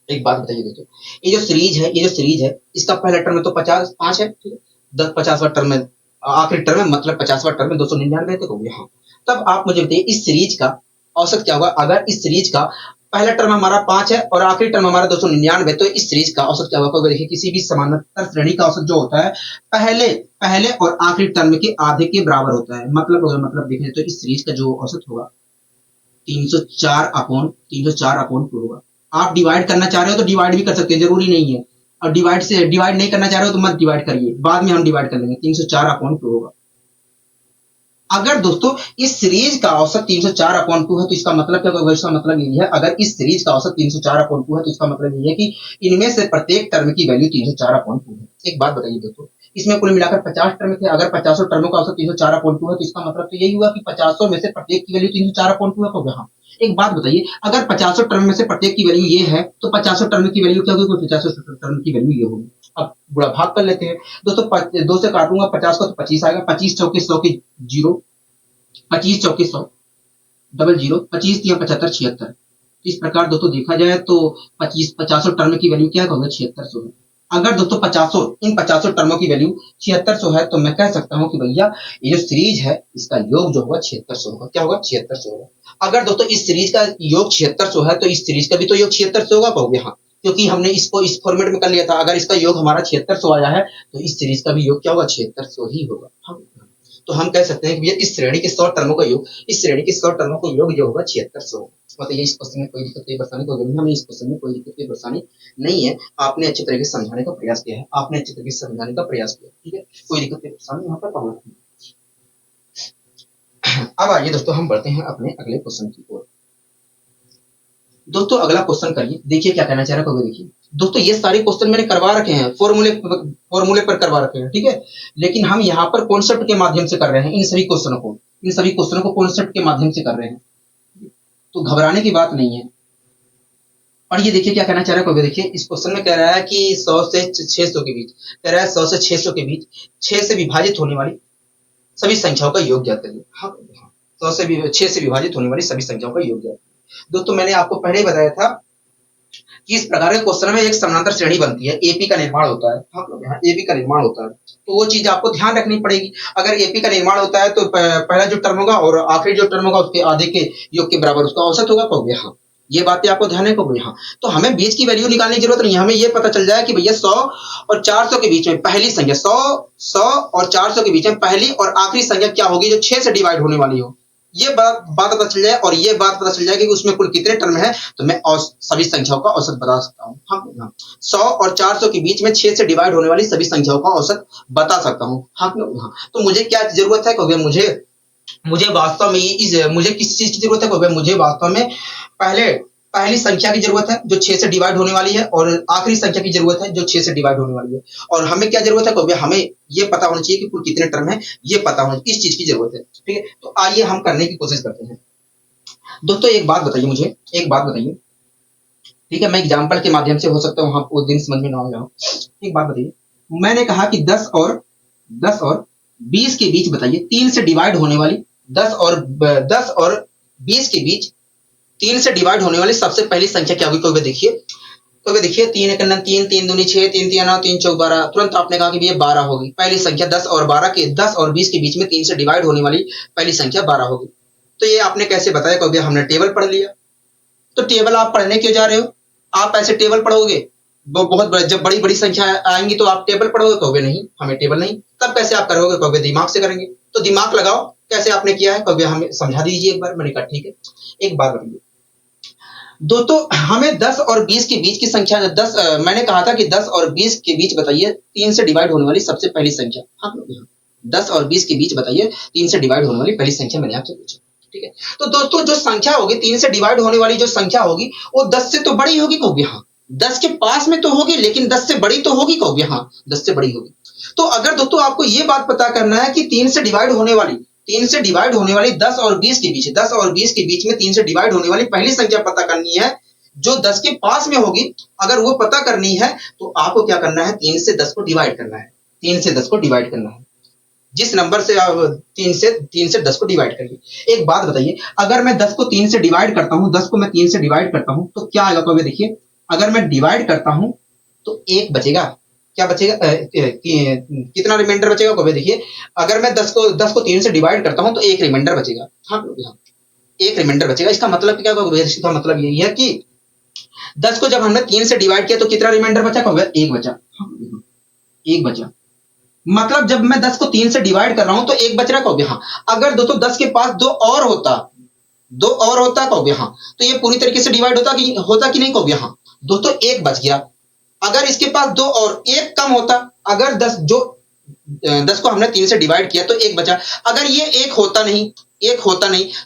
एक बात बताइए दोस्तों, ये जो सीरीज है इसका पहला टर्म तो 5 है, ठीक है। 50वां टर्म में आखिरी टर्म में मतलब 50वां टर्म में 299 तो हो गया। हाँ, तब आप मुझे बताइए इस सीरीज का औसत क्या होगा, अगर इस सीरीज का पहला टर्म हमारा 5 है और आखिरी टर्म हमारा 299। तो इस सीरीज का औसत क्या होगा? देखिए किसी भी समानांतर श्रेणी का औसत जो होता है पहले पहले और आखिरी टर्म के आधे के बराबर होता है। मतलब देखें तो इस सीरीज का जो औसत होगा 304/2 होगा। आप डिवाइड करना चाह रहे हो तो डिवाइड भी कर सकते हैं, जरूरी नहीं है। और डिवाइड नहीं करना चाह रहे हो तो मत डिवाइड करिए, बाद में हम डिवाइड कर लेंगे। 304/2 होगा। अगर दोस्तों इस सीरीज का औसत 304/2 है तो इसका मतलब क्या होगा? इसका मतलब यही है, अगर इस सीरीज का औसत 304/2 है तो इसका मतलब यही है कि इनमें से प्रत्येक टर्म की वैल्यू 304/2 है। एक बात बताइए दोस्तों, इसमें कुल मिलाकर 50 टर्म थे। अगर 50 टर्मों का औसत 304/2 है तो इसका मतलब तो यही हुआ कि 50 में से प्रत्येक की वैल्यू 304/2 है। तो हाँ, एक बात बताइए, अगर 50 टर्म में से प्रत्येक की वैल्यू ये है तो 50 टर्म की वैल्यू क्या होगी? 50 टर्म की वैल्यू ये होगी। अब बुरा भाग कर लेते हैं दोस्तों, 2 से काटूंगा 50 को तो 25 आएगा। 25 चौके 100 की 0, 25 चौके 100 डबल 0, 25 या 75 76। इस प्रकार दोस्तों देखा जाए तो 50 टर्म की वैल्यू क्या होगा? 7600 है। अगर दोस्तों 50 टर्मों की वैल्यू 7600 है तो मैं कह सकता हूं कि भैया ये जो सीरीज है इसका योग जो होगा 7600 होगा। क्या होगा? 7600 होगा। अगर दोस्तों इस सीरीज का योग 7600 है तो इस सीरीज का भी तो योग 7600 होगा। कहोगे हाँ, क्योंकि हमने इसको इस फॉर्मेट में कर लिया था। अगर इसका योग हमारा 7600 आया है तो इस सीरीज का भी योग क्या होगा? 7600 ही होगा। तो हम कह सकते हैं कि भैया इस श्रेणी के 100 टर्मों का योग, इस श्रेणी के 100 टर्मों का योग जो होगा 7600 होगा। मतलब ये इस क्वेश्चन में कोई दिक्कत कोई परेशानी तो नहीं, हमें इस क्वेश्चन में कोई दिक्कत कोई परेशानी नहीं है। आपने अच्छे तरीके से समझाने का प्रयास किया है, आपने अच्छे तरीके से समझाने का प्रयास किया, ठीक है, कोई दिक्कत कोई परेशानी यहाँ पर प्रॉब्लम नहीं। अब आइए दोस्तों हम बढ़ते हैं अपने अगले क्वेश्चन की ओर। दोस्तों अगला क्वेश्चन करिए, देखिए क्या कहना चाह रहा है। देखिए दोस्तों ये सारे क्वेश्चन मैंने करवा रखे हैं, फॉर्मूले पर करवा रखे हैं, ठीक है, लेकिन हम यहाँ पर कॉन्सेप्ट के माध्यम से कर रहे हैं। इन सभी क्वेश्चनों को कॉन्सेप्ट के माध्यम से कर रहे हैं, तो घबराने की बात नहीं है। और ये देखिए क्या कहना चाह रहा है। देखिए इस क्वेश्चन में कह रहा है कि 100 से 600 के बीच, कह रहा है 100 से 600 के बीच 6 से विभाजित होने वाली सभी संख्याओं का योग ज्ञात करिए। हाँ, 6 से विभाजित होने वाली सभी संख्याओं का योग ज्ञात। दोस्तों मैंने आपको पहले ही बताया था कि इस प्रकार के क्वेश्चन में एक समानांतर श्रेणी बनती है, एपी का निर्माण होता है। हम लोग यहाँ एपी का निर्माण होता है तो वो चीज आपको ध्यान रखनी पड़ेगी। अगर एपी का निर्माण होता है तो पहला जो टर्म होगा और आखिरी जो टर्म होगा उसके आधे के योग के बराबर उसका औसत होगा। कहोगे हाँ, ये बातें आपको ध्यान है। कहोगे हाँ, तो हमें बीच की वैल्यू निकालने की जरूरत नहीं है, हमें ये पता चल जाए कि भैया 100 और 400 के बीच में पहली संख्या 100 और 400 के बीच में पहली और आखिरी संख्या क्या होगी जो 6 से डिवाइड होने वाली हो। ये बात पता चल जाए और ये बात पता चल जाए कि उसमें कुल कितने टर्म है तो मैं सभी संख्याओं का औसत बता सकता हूँ। हाँ, 100 और 400 के बीच में 6 से डिवाइड होने वाली सभी संख्याओं का औसत बता सकता हूँ। हाँ, तो मुझे क्या जरूरत है? क्योंकि मुझे वास्तव में मुझे किस चीज की जरूरत है? क्योंकि मुझे वास्तव में पहली संख्या की जरूरत है जो 6 से डिवाइड होने वाली है और आखिरी संख्या की जरूरत है जो 6 से डिवाइड होने वाली है। और हमें क्या जरूरत है? क्योंकि हमें ये पता होना चाहिए कि कुल कितने टर्म है, ये पता होना, इस चीज की जरूरत है, ठीक है। तो आइए हम करने की कोशिश करते हैं। दोस्तों एक बात बताइए मुझे, एक बात बताइए, ठीक है, मैं एग्जाम्पल के माध्यम से हो सकता हूँ आप उस दिन समझ में ना आ जाओ। एक बात बताइए, मैंने कहा कि 10 और 20 के बीच बताइए 3 से डिवाइड होने वाली 10 और 20 के बीच 3 से डिवाइड होने वाली सबसे पहली संख्या क्या होगी? तो देखिए 3 एक 3, 3 दूनी 6, 3 3 9, 3 चौक 12। तुरंत आपने कहा कि ये 12 होगी पहली संख्या। 10 और 20 के बीच में 3 से डिवाइड होने वाली पहली संख्या 12 होगी। तो ये आपने कैसे बताया? क्योंकि हमने टेबल पढ़ लिया। तो टेबल आप पढ़ने क्यों जा रहे हो? आप ऐसे टेबल पढ़ोगे बहुत जब बड़ी बड़ी संख्या आएंगी तो आप टेबल पढ़ोगे? कहोगे नहीं, हमें टेबल नहीं। तब कैसे आप करोगे? कहोगे दिमाग से करेंगे। तो दिमाग लगाओ, कैसे आपने किया है कहोगे हमें समझा दीजिए एक बार। मैंने कहा ठीक है, एक बार बताइए दोस्तों, हमें 10 और 20 के बीच की संख्या मैंने कहा था कि 10 और 20 के बीच बताइए 3 से डिवाइड होने वाली सबसे पहली संख्या। हाँ, 10 और 20 के बीच बताइए 3 से डिवाइड होने वाली पहली संख्या मैंने आपसे पूछा, ठीक है। तो दोस्तों जो संख्या होगी 3 से डिवाइड होने वाली जो संख्या होगी वो 10 से तो बड़ी होगी। कहोगे हाँ, 10 के पास में तो होगी लेकिन 10 से बड़ी तो होगी। कहोगे हाँ, 10 से बड़ी होगी। तो अगर दोस्तों आपको ये बात पता करना है कि 3 से डिवाइड होने वाली 10 और 20 के बीच, 10 और 20 के बीच में 3 से डिवाइड होने वाली पहली संख्या पता करनी है जो 10 के पास में होगी। अगर वो पता करनी है तो आपको क्या करना है? 3 से 10 को डिवाइड करना है। 3 से 10 को डिवाइड करना है। जिस नंबर से 3 से 10 को डिवाइड करिए। एक बात बताइए, अगर मैं 10 को 3 से डिवाइड करता हूं, 10 को मैं 3 से डिवाइड करता हूं तो क्या आएगा? तो देखिए अगर मैं डिवाइड करता हूं तो 1 बचेगा। क्या बचेगा? कितना रिमाइंडर बचेगा? देखिए अगर मैं 10 को 3 से डिवाइड करता हूं तो 1 रिमाइंडर बचेगा। हाँ, एक रिमाइंडर बचेगा। इसका मतलब क्या होगा? इसका मतलब यही है कि 10 को जब हमने 3 से डिवाइड किया तो कितना रिमाइंडर बचा? होगा 1 बचा। एक बचा, मतलब जब मैं 10 को 3 से डिवाइड कर रहा हूं तो एक बच रहा कहोगे हाँ। अगर दोस्तों 10 के पास दो और होता कहोगे हाँ, तो ये पूरी तरीके से डिवाइड होता कि नहीं कहोगे हाँ। दोस्तों एक बच गया। अगर इसके पास दो और एक कम होता, अगर 10 को हमने 3 से डिवाइड किया तो एक बचा, अगर ये एक होता नहीं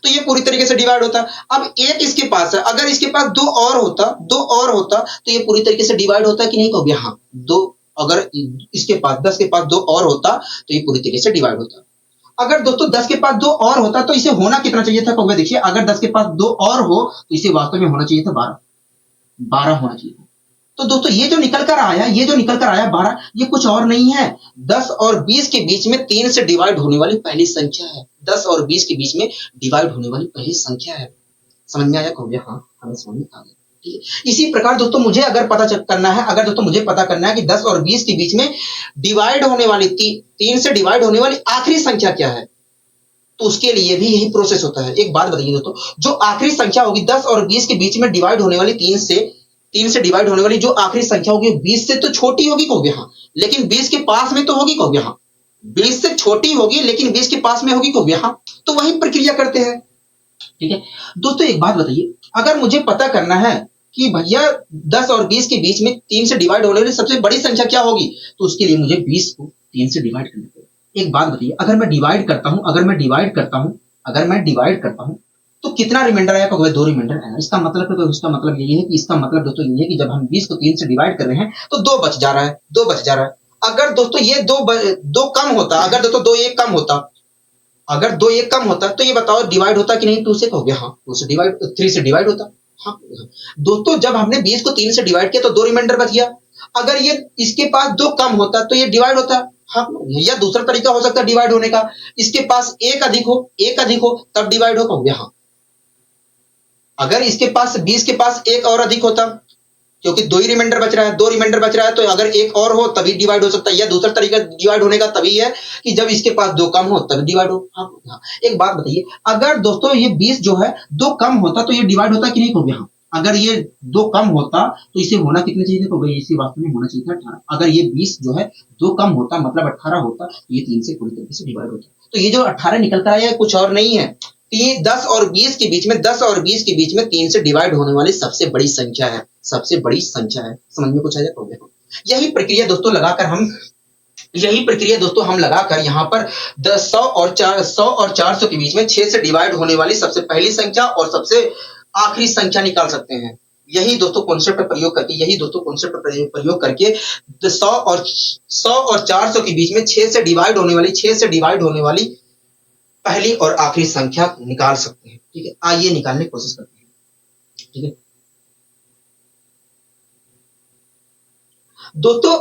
तो ये पूरी तरीके से डिवाइड होता। अब एक इसके पास है, अगर इसके पास दो और होता तो ये पूरी तरीके से डिवाइड होता कि नहीं कहोगे हाँ। दो, अगर इसके पास 10 के पास दो और होता तो ये पूरी तरीके से डिवाइड होता। अगर दोस्तों 10 के पास दो और होता तो इसे होना कितना चाहिए था कहोगे? देखिए अगर 10 के पास दो और हो तो इसे वास्तव में होना चाहिए था 12 होना चाहिए था। तो दोस्तों ये जो निकल कर आया 12, ये कुछ और नहीं है, 10 और 20 के बीच में 3 से डिवाइड होने वाली पहली संख्या है। 10 और 20 के बीच में डिवाइड होने वाली पहली संख्या है। समझ में आया कहोगे हाँ, हमें समझ में आ गया। ठीक है, इसी प्रकार दोस्तों मुझे अगर पता करना है कि 10 और 20 के बीच में डिवाइड होने वाली 3 से डिवाइड होने वाली आखिरी संख्या क्या है, तो उसके लिए भी यही प्रोसेस होता है। एक बात बताइए दोस्तों, जो आखिरी संख्या होगी 10 और 20 के बीच में डिवाइड होने वाली 3 से डिवाइड होने वाली जो आखिरी संख्या होगी 20 से तो छोटी होगी कहोगे हाँ, लेकिन 20 के पास में तो होगी कहोगे हाँ। 20 से छोटी होगी लेकिन 20 के पास में होगी कहोगे हाँ। तो वही प्रक्रिया करते हैं। ठीक है दोस्तों, एक बात बताइए, अगर मुझे पता करना है कि भैया 10 और 20 के बीच में 3 से डिवाइड होने वाली सबसे बड़ी संख्या क्या होगी, तो उसके लिए मुझे 20 को 3 से डिवाइड करना पड़ेगा। एक बात बताइए, अगर मैं डिवाइड करता हूं तो कितना रिमाइंडर आया कहोगे? 2 रिमाइंडर आएगा। इसका मतलब यही है कि दोस्तों ये है कि जब हम 20 को 3 से डिवाइड कर रहे हैं तो 2 बच जा रहा है। अगर दोस्तों ये दो कम होता, अगर दोस्तों 2 1 कम होता, अगर 2 1 कम होता तो ये बताओ डिवाइड होता कि नहीं? 2 से कहोगे हाँ, 3 से डिवाइड होता हाँ। दोस्तों जब हमने 20 को 3 से डिवाइड किया तो 2 रिमाइंडर बच गया। अगर ये इसके पास 2 कम होता तो ये डिवाइड होता हाँ। या दूसरा तरीका हो सकता है डिवाइड होने का, इसके पास एक अधिक हो तब डिवाइड हो कहोगे हाँ। अगर इसके पास 20 के पास एक और अधिक होता, क्योंकि 2 रिमाइंडर बच रहा है तो अगर एक और हो तभी डिवाइड हो सकता है। या दूसरा तरीका डिवाइड होने का तभी है कि जब इसके पास 2 कम हो तभी डिवाइड हो हाँ। एक बात बताइए, अगर दोस्तों ये 20 जो है 2 कम होता तो ये डिवाइड होता कि नहीं कहोगे हाँ। अगर ये 2 कम होता तो इसे होना कितने चाहिए थे? इसे वास्तव में होना चाहिए था 18। अगर ये 20 जो है 2 कम होता मतलब 18 होता, ये 3 से पूरी तरीके से डिवाइड होता। तो ये जो 18 निकल कर आया कुछ और नहीं है, 10 और 20 के बीच में 3 से डिवाइड होने वाली सबसे बड़ी संख्या है। समझ में कुछ आया कहोगे? यही प्रक्रिया दोस्तों हम लगाकर यहाँ पर 100 और 400 के बीच में 6 से डिवाइड होने वाली सबसे पहली संख्या और सबसे आखिरी संख्या निकाल सकते हैं। यही दोस्तों कॉन्सेप्ट प्रयोग करके 100 और 400 के बीच में 6 से डिवाइड होने वाली पहली और आखिरी संख्या निकाल सकते हैं। ठीक है, आइए निकालने की कोशिश करते हैं। ठीक है दोस्तों,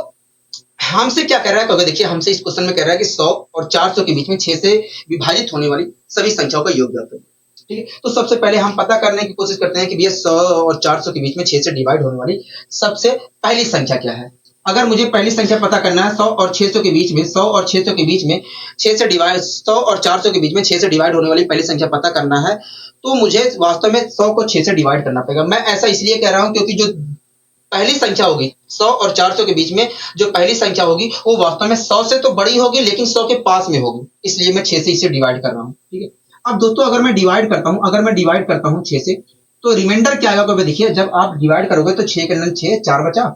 हमसे क्या कह रहा है कहोगे? देखिए हमसे इस क्वेश्चन में कह रहा है कि 100 और 400 के बीच में 6 से विभाजित होने वाली सभी संख्याओं का योग ज्ञात करें। ठीक है, तो सबसे पहले हम पता करने की कोशिश करते हैं कि भैया 100 और 400 के बीच में 6 से डिवाइड होने वाली सबसे पहली संख्या क्या है। अगर मुझे पहली संख्या पता करना है 100 और 600 के बीच में 100 और 400 के बीच में 6 से डिवाइड होने वाली पहली संख्या पता करना है, तो मुझे वास्तव में 100 को 6 से डिवाइड करना पड़ेगा। मैं ऐसा इसलिए कह रहा हूं क्योंकि जो पहली संख्या होगी 100 और 400 के बीच में जो पहली संख्या होगी वो वास्तव में 100 से तो बड़ी होगी लेकिन 100 के पास में होगी, इसलिए मैं 6 से इसे डिवाइड कर रहा हूँ। ठीक है, अब दोस्तों अगर मैं डिवाइड करता हूँ 6 से, तो रिमाइंडर क्या आएगा? देखिए जब आप डिवाइड करोगे तो 6 के अंदर 6 4 बचा,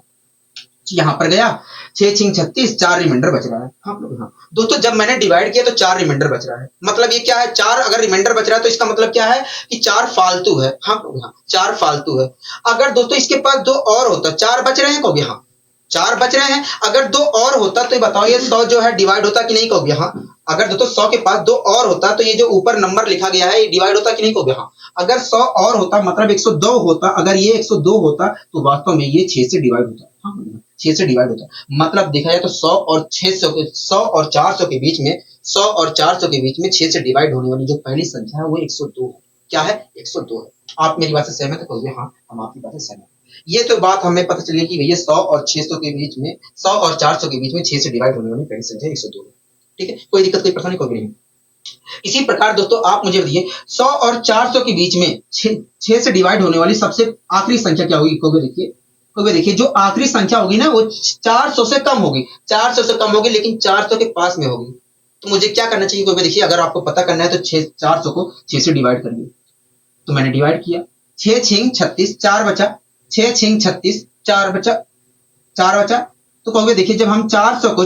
यहाँ पर गया 6 6 36, 4 रिमाइंडर बच रहा है हाँ। दोस्तों जब मैंने डिवाइड किया तो 4 रिमाइंडर बच रहा है, मतलब ये क्या है? 4 अगर रिमाइंडर बच रहा है तो इसका मतलब क्या है कि 4 फालतू है हाँ। 4 फालतू है। अगर दोस्तों इसके पास 2 और होता, 4 बच रहे हैं कहोगे हाँ, 4 बच रहे हैं। अगर 2 और होता तो बताओ ये 100 जो है डिवाइड होता कि नहीं कहोगे हाँ। अगर दोस्तों 100 के पास 2 और होता तो ये जो ऊपर नंबर लिखा गया है ये डिवाइड होता कि नहीं कहोगे हाँ। अगर 100 और होता मतलब 102 होता, अगर ये 102 होता तो वास्तव में ये 6 से डिवाइड होता हाँ, 6 से डिवाइड होता। मतलब देखा जाए तो 100 और 400 के बीच में 6 से डिवाइड होने वाली जो पहली संख्या है वो 102 है। क्या है? 102 है। आप मेरी बात से सहमत है कहोगे हाँ, हम आपकी बात से सहमत है। ये तो बात हमें पता चली कि भैया 100 और 400 के बीच में 6 से डिवाइड होने वाली पहली संख्या 102 है। ठीक है, कोई दिक्कत कोई परेशानी कोई नहीं। इसी प्रकार दोस्तों आप मुझे बताइए 100 और 400 के बीच में 6 से डिवाइड होने वाली सबसे आखिरी संख्या क्या होगी? कहोगे देखिए जो आखिरी संख्या होगी ना वो 400 से कम होगी, 400 से कम होगी लेकिन 400 के पास में होगी। तो मुझे क्या करना चाहिए? कहोगे देखिए अगर आपको पता करना है तो 400 को 6 से डिवाइड करिए। तो मैंने डिवाइड किया, 6 छिंग 36, 4 बचा, 6 छिंग 36, 4 बचा, 4 बचा। तो कहोगे देखिए जब हम 400 को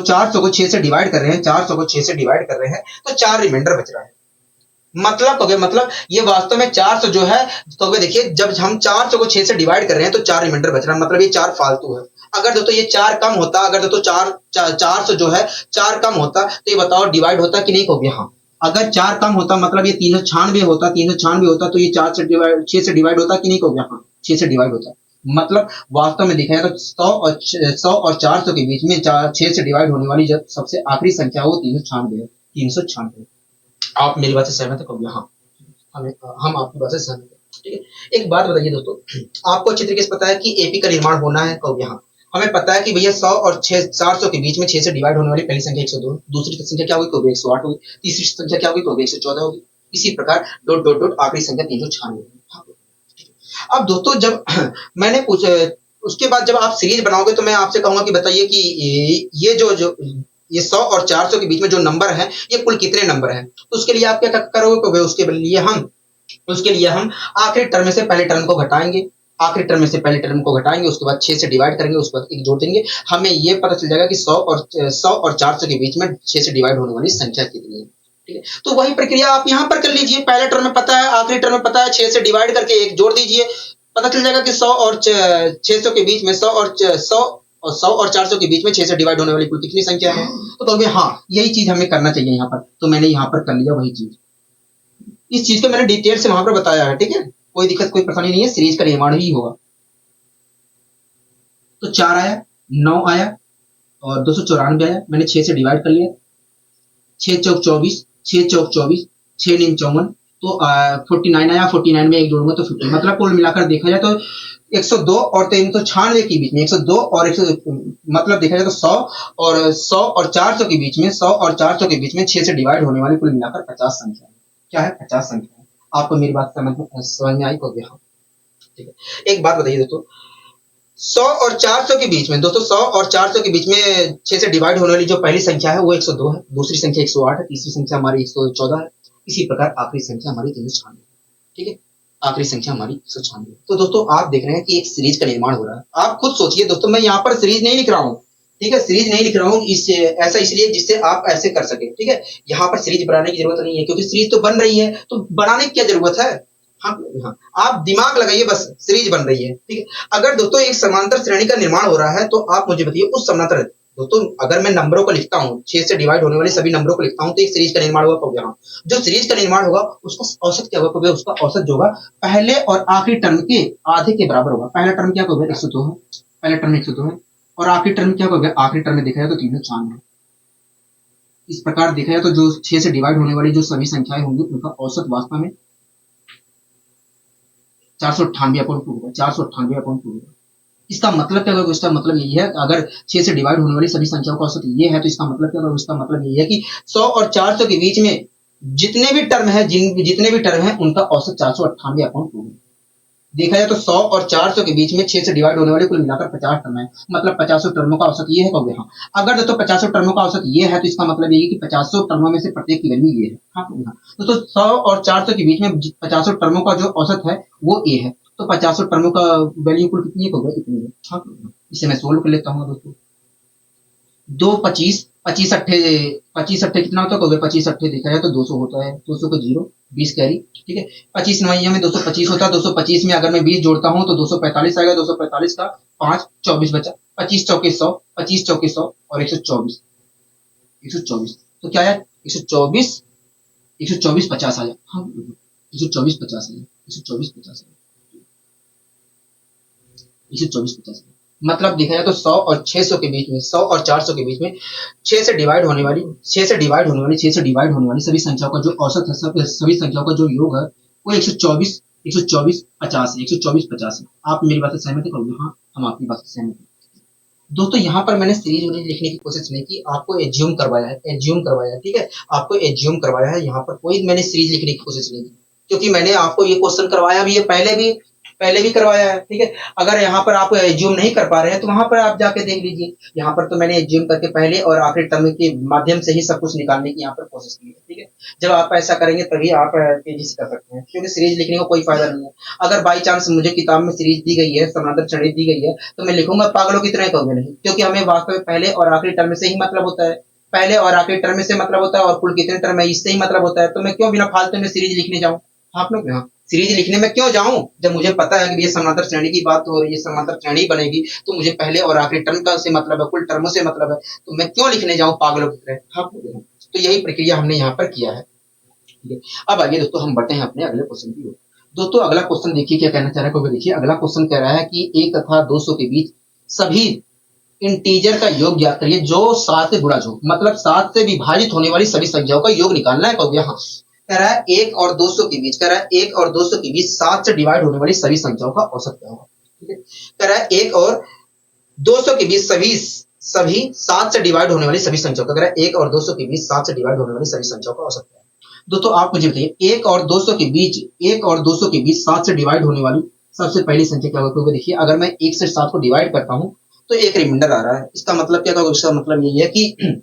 6 से डिवाइड कर रहे हैं, 400 को 6 से डिवाइड कर रहे हैं तो 4 रिमाइंडर बच रहा है। मतलब ये वास्तव में 400 जो है, तो देखिए जब हम 400 को 6 से डिवाइड कर रहे हैं तो 4 रिमाइंडर बच रहा है, मतलब ये 4 फालतू है। अगर दोस्तों ये 4 कम होता, अगर दोस्तों 400 जो है 4 कम होता तो ये बताओ डिवाइड होता कि नहीं? हो गया हाँ। अगर 4 कम होता मतलब ये 396 होता, 396 होता तो ये 6 से डिवाइड होता कि नहीं? हो गया हाँ, 6 से डिवाइड होता। मतलब वास्तव में देखा जाए तो 100 और 400 के बीच में 6 से डिवाइड होने वाली जब सबसे आखिरी संख्या हो 396 है, 396। आप मेरी बात से सहमत है? कहोगे हाँ, हम आपकी बात से सहमत है। ठीक है, एक बात बताइए दोस्तों, आपको अच्छी तरीके से पता है कि एपी का निर्माण होना है? कहोगे हाँ। हमें पता है कि भैया 100 और 400 के बीच में 6 से डिवाइड होने वाली पहली संख्या 102, दूसरी संख्या क्या होगी? कहोगे 108 होगी, तीसरी संख्या क्या होगी? कहोगे 114 होगी। इसी प्रकार डॉट डॉट डॉट आखिरी संख्या 396 होगी। हाँ, अब दोस्तों जब मैंने कुछ उसके बाद जब आप सीरीज बनाओगे तो मैं आपसे कहूंगा कि बताइए कि ये जो ये 100 और 400 के बीच में जो नंबर है ये कुल कितने नंबर हैं? तो उसके लिए आप क्या करोगे? तो उसके लिए हम आखिरी टर्म में से पहले टर्म को घटाएंगे, आखिरी टर्म में से पहले टर्म को घटाएंगे, उसके बाद 6 से डिवाइड करेंगे, उसके बाद 1 जोड़ देंगे। हमें ये पता चल जाएगा कि 100 और 400 के बीच में 6 से डिवाइड होने वाली संख्या कितनी है। ठीक है, तो वही प्रक्रिया आप यहाँ पर कर लीजिए। पहले टर्म में पता है, आखिरी टर्म में पता है, 6 से डिवाइड करके 1 जोड़ दीजिए, पता चल जाएगा कि 100 और 600 के बीच में 100 और 400 के बीच में 6 से डिवाइड होने वाली कुल कितनी संख्या है? तो कहोगे हाँ यही चीज हमें करना चाहिए यहाँ पर। तो मैंने यहाँ पर कर लिया वही चीज। इस चीज को मैंने डिटेल से वहां पर बताया है। ठीक है, कोई दिक्कत कोई परेशानी नहीं है, सीरीज का निर्माण ही होगा। तो 4 आया, 9 आया और 294 आया। मैंने 6 से डिवाइड कर लिया, 6 चौक 24, 6 चौक 24, 6 नीम 54, तो 49 आया। 49 में 1 जोड़ूंगा तो 50। मतलब कुल मिलाकर देखा जाए तो 102 और 396 के बीच में 102 और 100, मतलब देखा जाए तो 100 और 400 के बीच में 100 और 400 के बीच में 6 से डिवाइड होने वाली कुल मिलाकर 50 संख्या है। क्या है? 50 संख्या है। आपको मेरी बात समझ में आई? हो गया हाँ। ठीक है, एक बात बताइए दोस्तों, 100 और 400 के बीच में दोस्तों 100 और 400 के बीच में 6 से डिवाइड होने वाली जो पहली संख्या है वो 102 है, दूसरी संख्या 108 है, तीसरी संख्या हमारी 114 है। इसी प्रकार आखिरी संख्या हमारी 396। ठीक है, आखिरी संख्या हमारी 196। तो दोस्तों आप देख रहे हैं कि एक सीरीज का निर्माण हो रहा है। आप खुद सोचिए दोस्तों, मैं यहाँ पर सीरीज नहीं लिख रहा हूँ। ठीक है, सीरीज नहीं लिख रहा हूँ ऐसा इसलिए जिससे आप ऐसे कर सके। ठीक है, यहाँ पर सीरीज बनाने की जरूरत नहीं है क्योंकि सीरीज तो बन रही है, तो बनाने की क्या जरूरत है? हाँ, हाँ, आप दिमाग लगाइए, बस सीरीज बन रही है। ठीक है, अगर दोस्तों एक समांतर श्रेणी का निर्माण हो रहा है तो आप मुझे बताइए उस समांतर दोस्तों अगर मैं नंबरों को लिखता हूँ, 6 से डिवाइड होने वाले सभी नंबरों को लिखता हूँ तो एक सीरीज का निर्माण होगा। कब यहाँ जो सीरीज का निर्माण होगा उसका औसत क्या होगा? कभी उसका औसत जो होगा पहले और आखिरी टर्म के आधे के बराबर होगा। पहला टर्म क्या होगा? 102 है, पहला टर्म 102 है और आखिरी टर्म क्या होगा? आखिरी टर्म में देखा जाए तो 396 है। इस प्रकार देखा जाए तो जो 6 से डिवाइड होने वाली जो सभी संख्याएं होंगी उनका औसत वास्तव में 498/2 होगा, 498/2 होगा। इसका मतलब क्या होगा? इसका मतलब यही है अगर 6 से डिवाइड होने वाली सभी संख्याओं का औसत ये है तो इसका मतलब क्या होगा? इसका मतलब यही है कि 100 और 400 के बीच में जितने भी टर्म है उनका औसत 498/2 है। देखा जाए तो 100 और 400 के बीच में 6 से डिवाइड होने वाले कुल मिलाकर 50 टर्म है, मतलब 50 टर्मों का औसत ये है। कहोगे हाँ। अगर दोस्तों 50 टर्मों का औसत ये है तो इसका मतलब ये है कि 50 टर्मों में से प्रत्येक की वैल्यू ये है। हाँ, दोस्तों 100 और 400 के बीच में 50 टर्मों का जो औसत है वो ए है, तो 50 टर्मों का वैल्यू कुल कितनी है? कहोगे इतनी है। हाँ, इसे मैं सोल्व कर लेता हूँ दोस्तों। 2 25, 25 अट्ठे कितना होता है? कहोगे 25 अट्ठे देखा जाए तो 200 होता है, 200 को 0, 20 कैरी। ठीक है, 25 नवैया में 225 होता है, 225 में अगर मैं 20 जोड़ता हूँ तो 245 आएगा, 245 का 5 24 बचा, 25 चौके 100, 25 चौके 100 और 124, 124 तो क्या है? 124, 124 50 आया। हाँ, 124 50 आया, 124 50 आया, 124 50 आया। मतलब देखा जाए तो 100 और 600 के बीच में 100 और 400 के बीच में 6 से डिवाइड होने वाली 6 से डिवाइड होने वाली 6 से डिवाइड होने वाली सभी संख्याओं का जो औसत है, सभी संख्याओं का जो योग है वो 124 124 50 है, 124 50 है। आप मेरी बात से सहमत है? कहोगे हाँ, हम आपकी बात से सहमत हैं। दोस्तों यहाँ पर मैंने सीरीज वीरीज लिखने की कोशिश नहीं की, आपको एज्यूम करवाया है, ठीक है, आपको एज्यूम करवाया है, यहाँ पर कोई मैंने सीरीज लिखने की कोशिश नहीं की, क्योंकि मैंने आपको ये क्वेश्चन करवाया भी है, पहले भी करवाया है, ठीक है। अगर यहाँ पर आप एज्यूम नहीं कर पा रहे हैं तो वहां पर आप जाके देख लीजिए, यहाँ पर तो मैंने एज्यूम करके पहले और आखिरी टर्म के माध्यम से ही सब कुछ निकालने की यहाँ पर कोशिश की है, ठीक है। जब आप ऐसा करेंगे तभी आप तेजी से कर सकते हैं, क्योंकि सीरीज लिखने का कोई फायदा नहीं है। अगर बाई चांस मुझे किताब में सीरीज दी गई है, समानांतर श्रेणी दी गई है, तो मैं लिखूंगा पागलों की तरह कहोगे नहीं, क्योंकि हमें वास्तव में पहले और आखिरी टर्म से ही मतलब होता है, पहले और आखिरी टर्म से मतलब होता है, और कुल कितने टर्म है इससे ही मतलब होता है, तो मैं क्यों बिना फालतू में सीरीज लिखने जाऊं। आप लोग यहाँ सीरीज लिखने में क्यों जाऊं, जब मुझे पता है कि ये समांतर श्रेणी की बात हो रही है, समांतर श्रेणी बनेगी, तो मुझे पहले और आखिरी टर्म का से मतलब है, कुल टर्मों से मतलब है, तो मैं क्यों लिखने जाऊं पागलों की तरह। आप लोग तो यही प्रक्रिया हमने यहाँ पर किया है, ठीक है। अब आइए दोस्तों हम बढ़ते हैं अपने अगले क्वेश्चन की ओर। दोस्तों अगला क्वेश्चन देखिए क्या कहना चाह रहा है, देखिए अगला क्वेश्चन कह रहा है कि 1 तथा 200 के बीच सभी इंटीजर का योग ज्ञात करिए जो 7 से गुणा हो, मतलब 7 से विभाजित होने वाली सभी संख्याओं का योग निकालना है। कहोगे हाँ, कह रहा है 1 और 200 के बीच, कह रहा है 1 और 200 के बीच 7 से डिवाइड होने वाली सभी संख्याओं का औसत क्या होगा, ठीक है। कह रहा है 1 और 200 के बीच सभी सभी 7 से डिवाइड होने वाली सभी संख्याओं का, कह रहा है 1 और 200 के बीच 7 से डिवाइड होने वाली सभी संख्याओं का औसत क्या है। दोस्तों आप मुझे बताइए 1 और 200 के बीच 1 और 200 के बीच 7 से डिवाइड होने वाली सबसे पहली संख्या क्या होगा। क्योंकि देखिए अगर मैं 1 से 7 को डिवाइड करता हूं तो एक रिमाइंडर आ रहा है, इसका मतलब क्या होगा, इसका मतलब यही है कि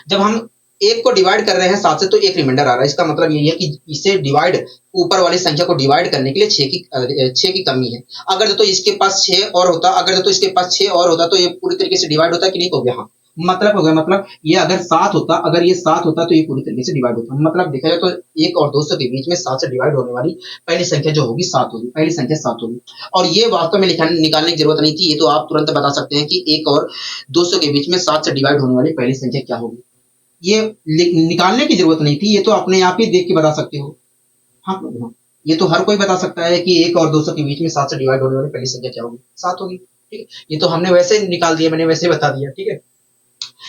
जब हम 1 को डिवाइड कर रहे हैं 7 से तो एक रिमाइंडर आ रहा है, इसका मतलब यही है कि इसे डिवाइड ऊपर वाली संख्या को डिवाइड करने के लिए 6 की कमी है। अगर तो इसके पास 6 और होता, अगर तो इसके पास 6 और होता तो ये पूरी तरीके से डिवाइड होता कि नहीं, हो गया हाँ, मतलब हो गया, मतलब ये अगर 7 होता, अगर ये 7 होता तो ये पूरी तरीके से डिवाइड होता, मतलब देखा जाए तो 1 और 200 के बीच में 7 से डिवाइड होने वाली पहली संख्या जो होगी 7 होगी, पहली संख्या 7 होगी। और ये वास्तव में निकालने की जरूरत नहीं थी, ये तो आप तुरंत बता सकते हैं कि 1 और 200 के बीच में 7 से डिवाइड होने वाली पहली संख्या क्या होगी, ये निकालने की जरूरत नहीं थी, ये तो अपने आप ही देख के बता सकते हो। हाँ, ये तो हर कोई बता सकता है कि 1 और 200 के बीच में 7 से डिवाइड होने वाली पहली संख्या क्या होगी, 7 होगी, ठीक है। ये तो हमने वैसे निकाल दिया, मैंने वैसे बता दिया, ठीक है।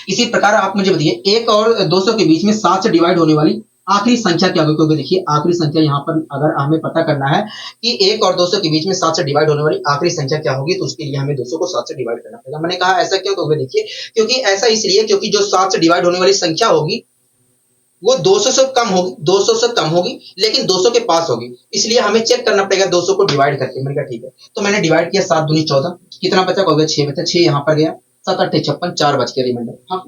इसी प्रकार आप मुझे बताइए 1 और 200 के बीच में 7 से डिवाइड होने वाली आखिरी संख्या क्या होगी। क्योंकि देखिए आखिरी संख्या यहाँ पर अगर हमें पता करना है कि 1 और 200 के बीच में 7 से डिवाइड होने वाली आखिरी संख्या क्या होगी, तो उसके लिए हमें 200 को 7 से डिवाइड करना पड़ेगा। मैंने कहा ऐसा क्यों, क्योंकि देखिए क्योंकि ऐसा इसलिए क्योंकि जो 7 से डिवाइड होने वाली संख्या होगी वो 200 से कम होगी, 200 से कम होगी, लेकिन 200 के पास होगी, इसलिए हमें चेक करना पड़ेगा 200 को डिवाइड करके। मैंने कहा ठीक है, तो मैंने डिवाइड किया, 7 दूनी 14, कितना बचा, हो गया 6 बचा, 6 यहाँ पर गया, 7 8 56, 4 बच गया रिमाइंडर। हाँ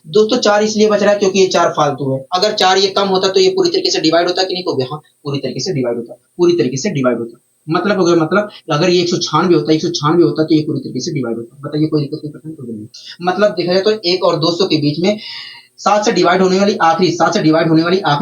दोस्तों 4 इसलिए बच रहा है क्योंकि ये 4 फालतू है, अगर 4 ये कम होता तो ये पूरी तरीके से डिवाइड होता कि नहीं, हो गया हाँ, पूरी तरीके से डिवाइड होता, पूरी तरीके से डिवाइड होता, मतलब हो गया, मतलब अगर ये 196 होता, 196 होता तो ये पूरी तरीके से डिवाइड होता। बताइए कोई दिक्कत नहीं, मतलब देखा जाए तो 1 और 200 के बीच में 7 से डिवाइड होने वाली आखिरी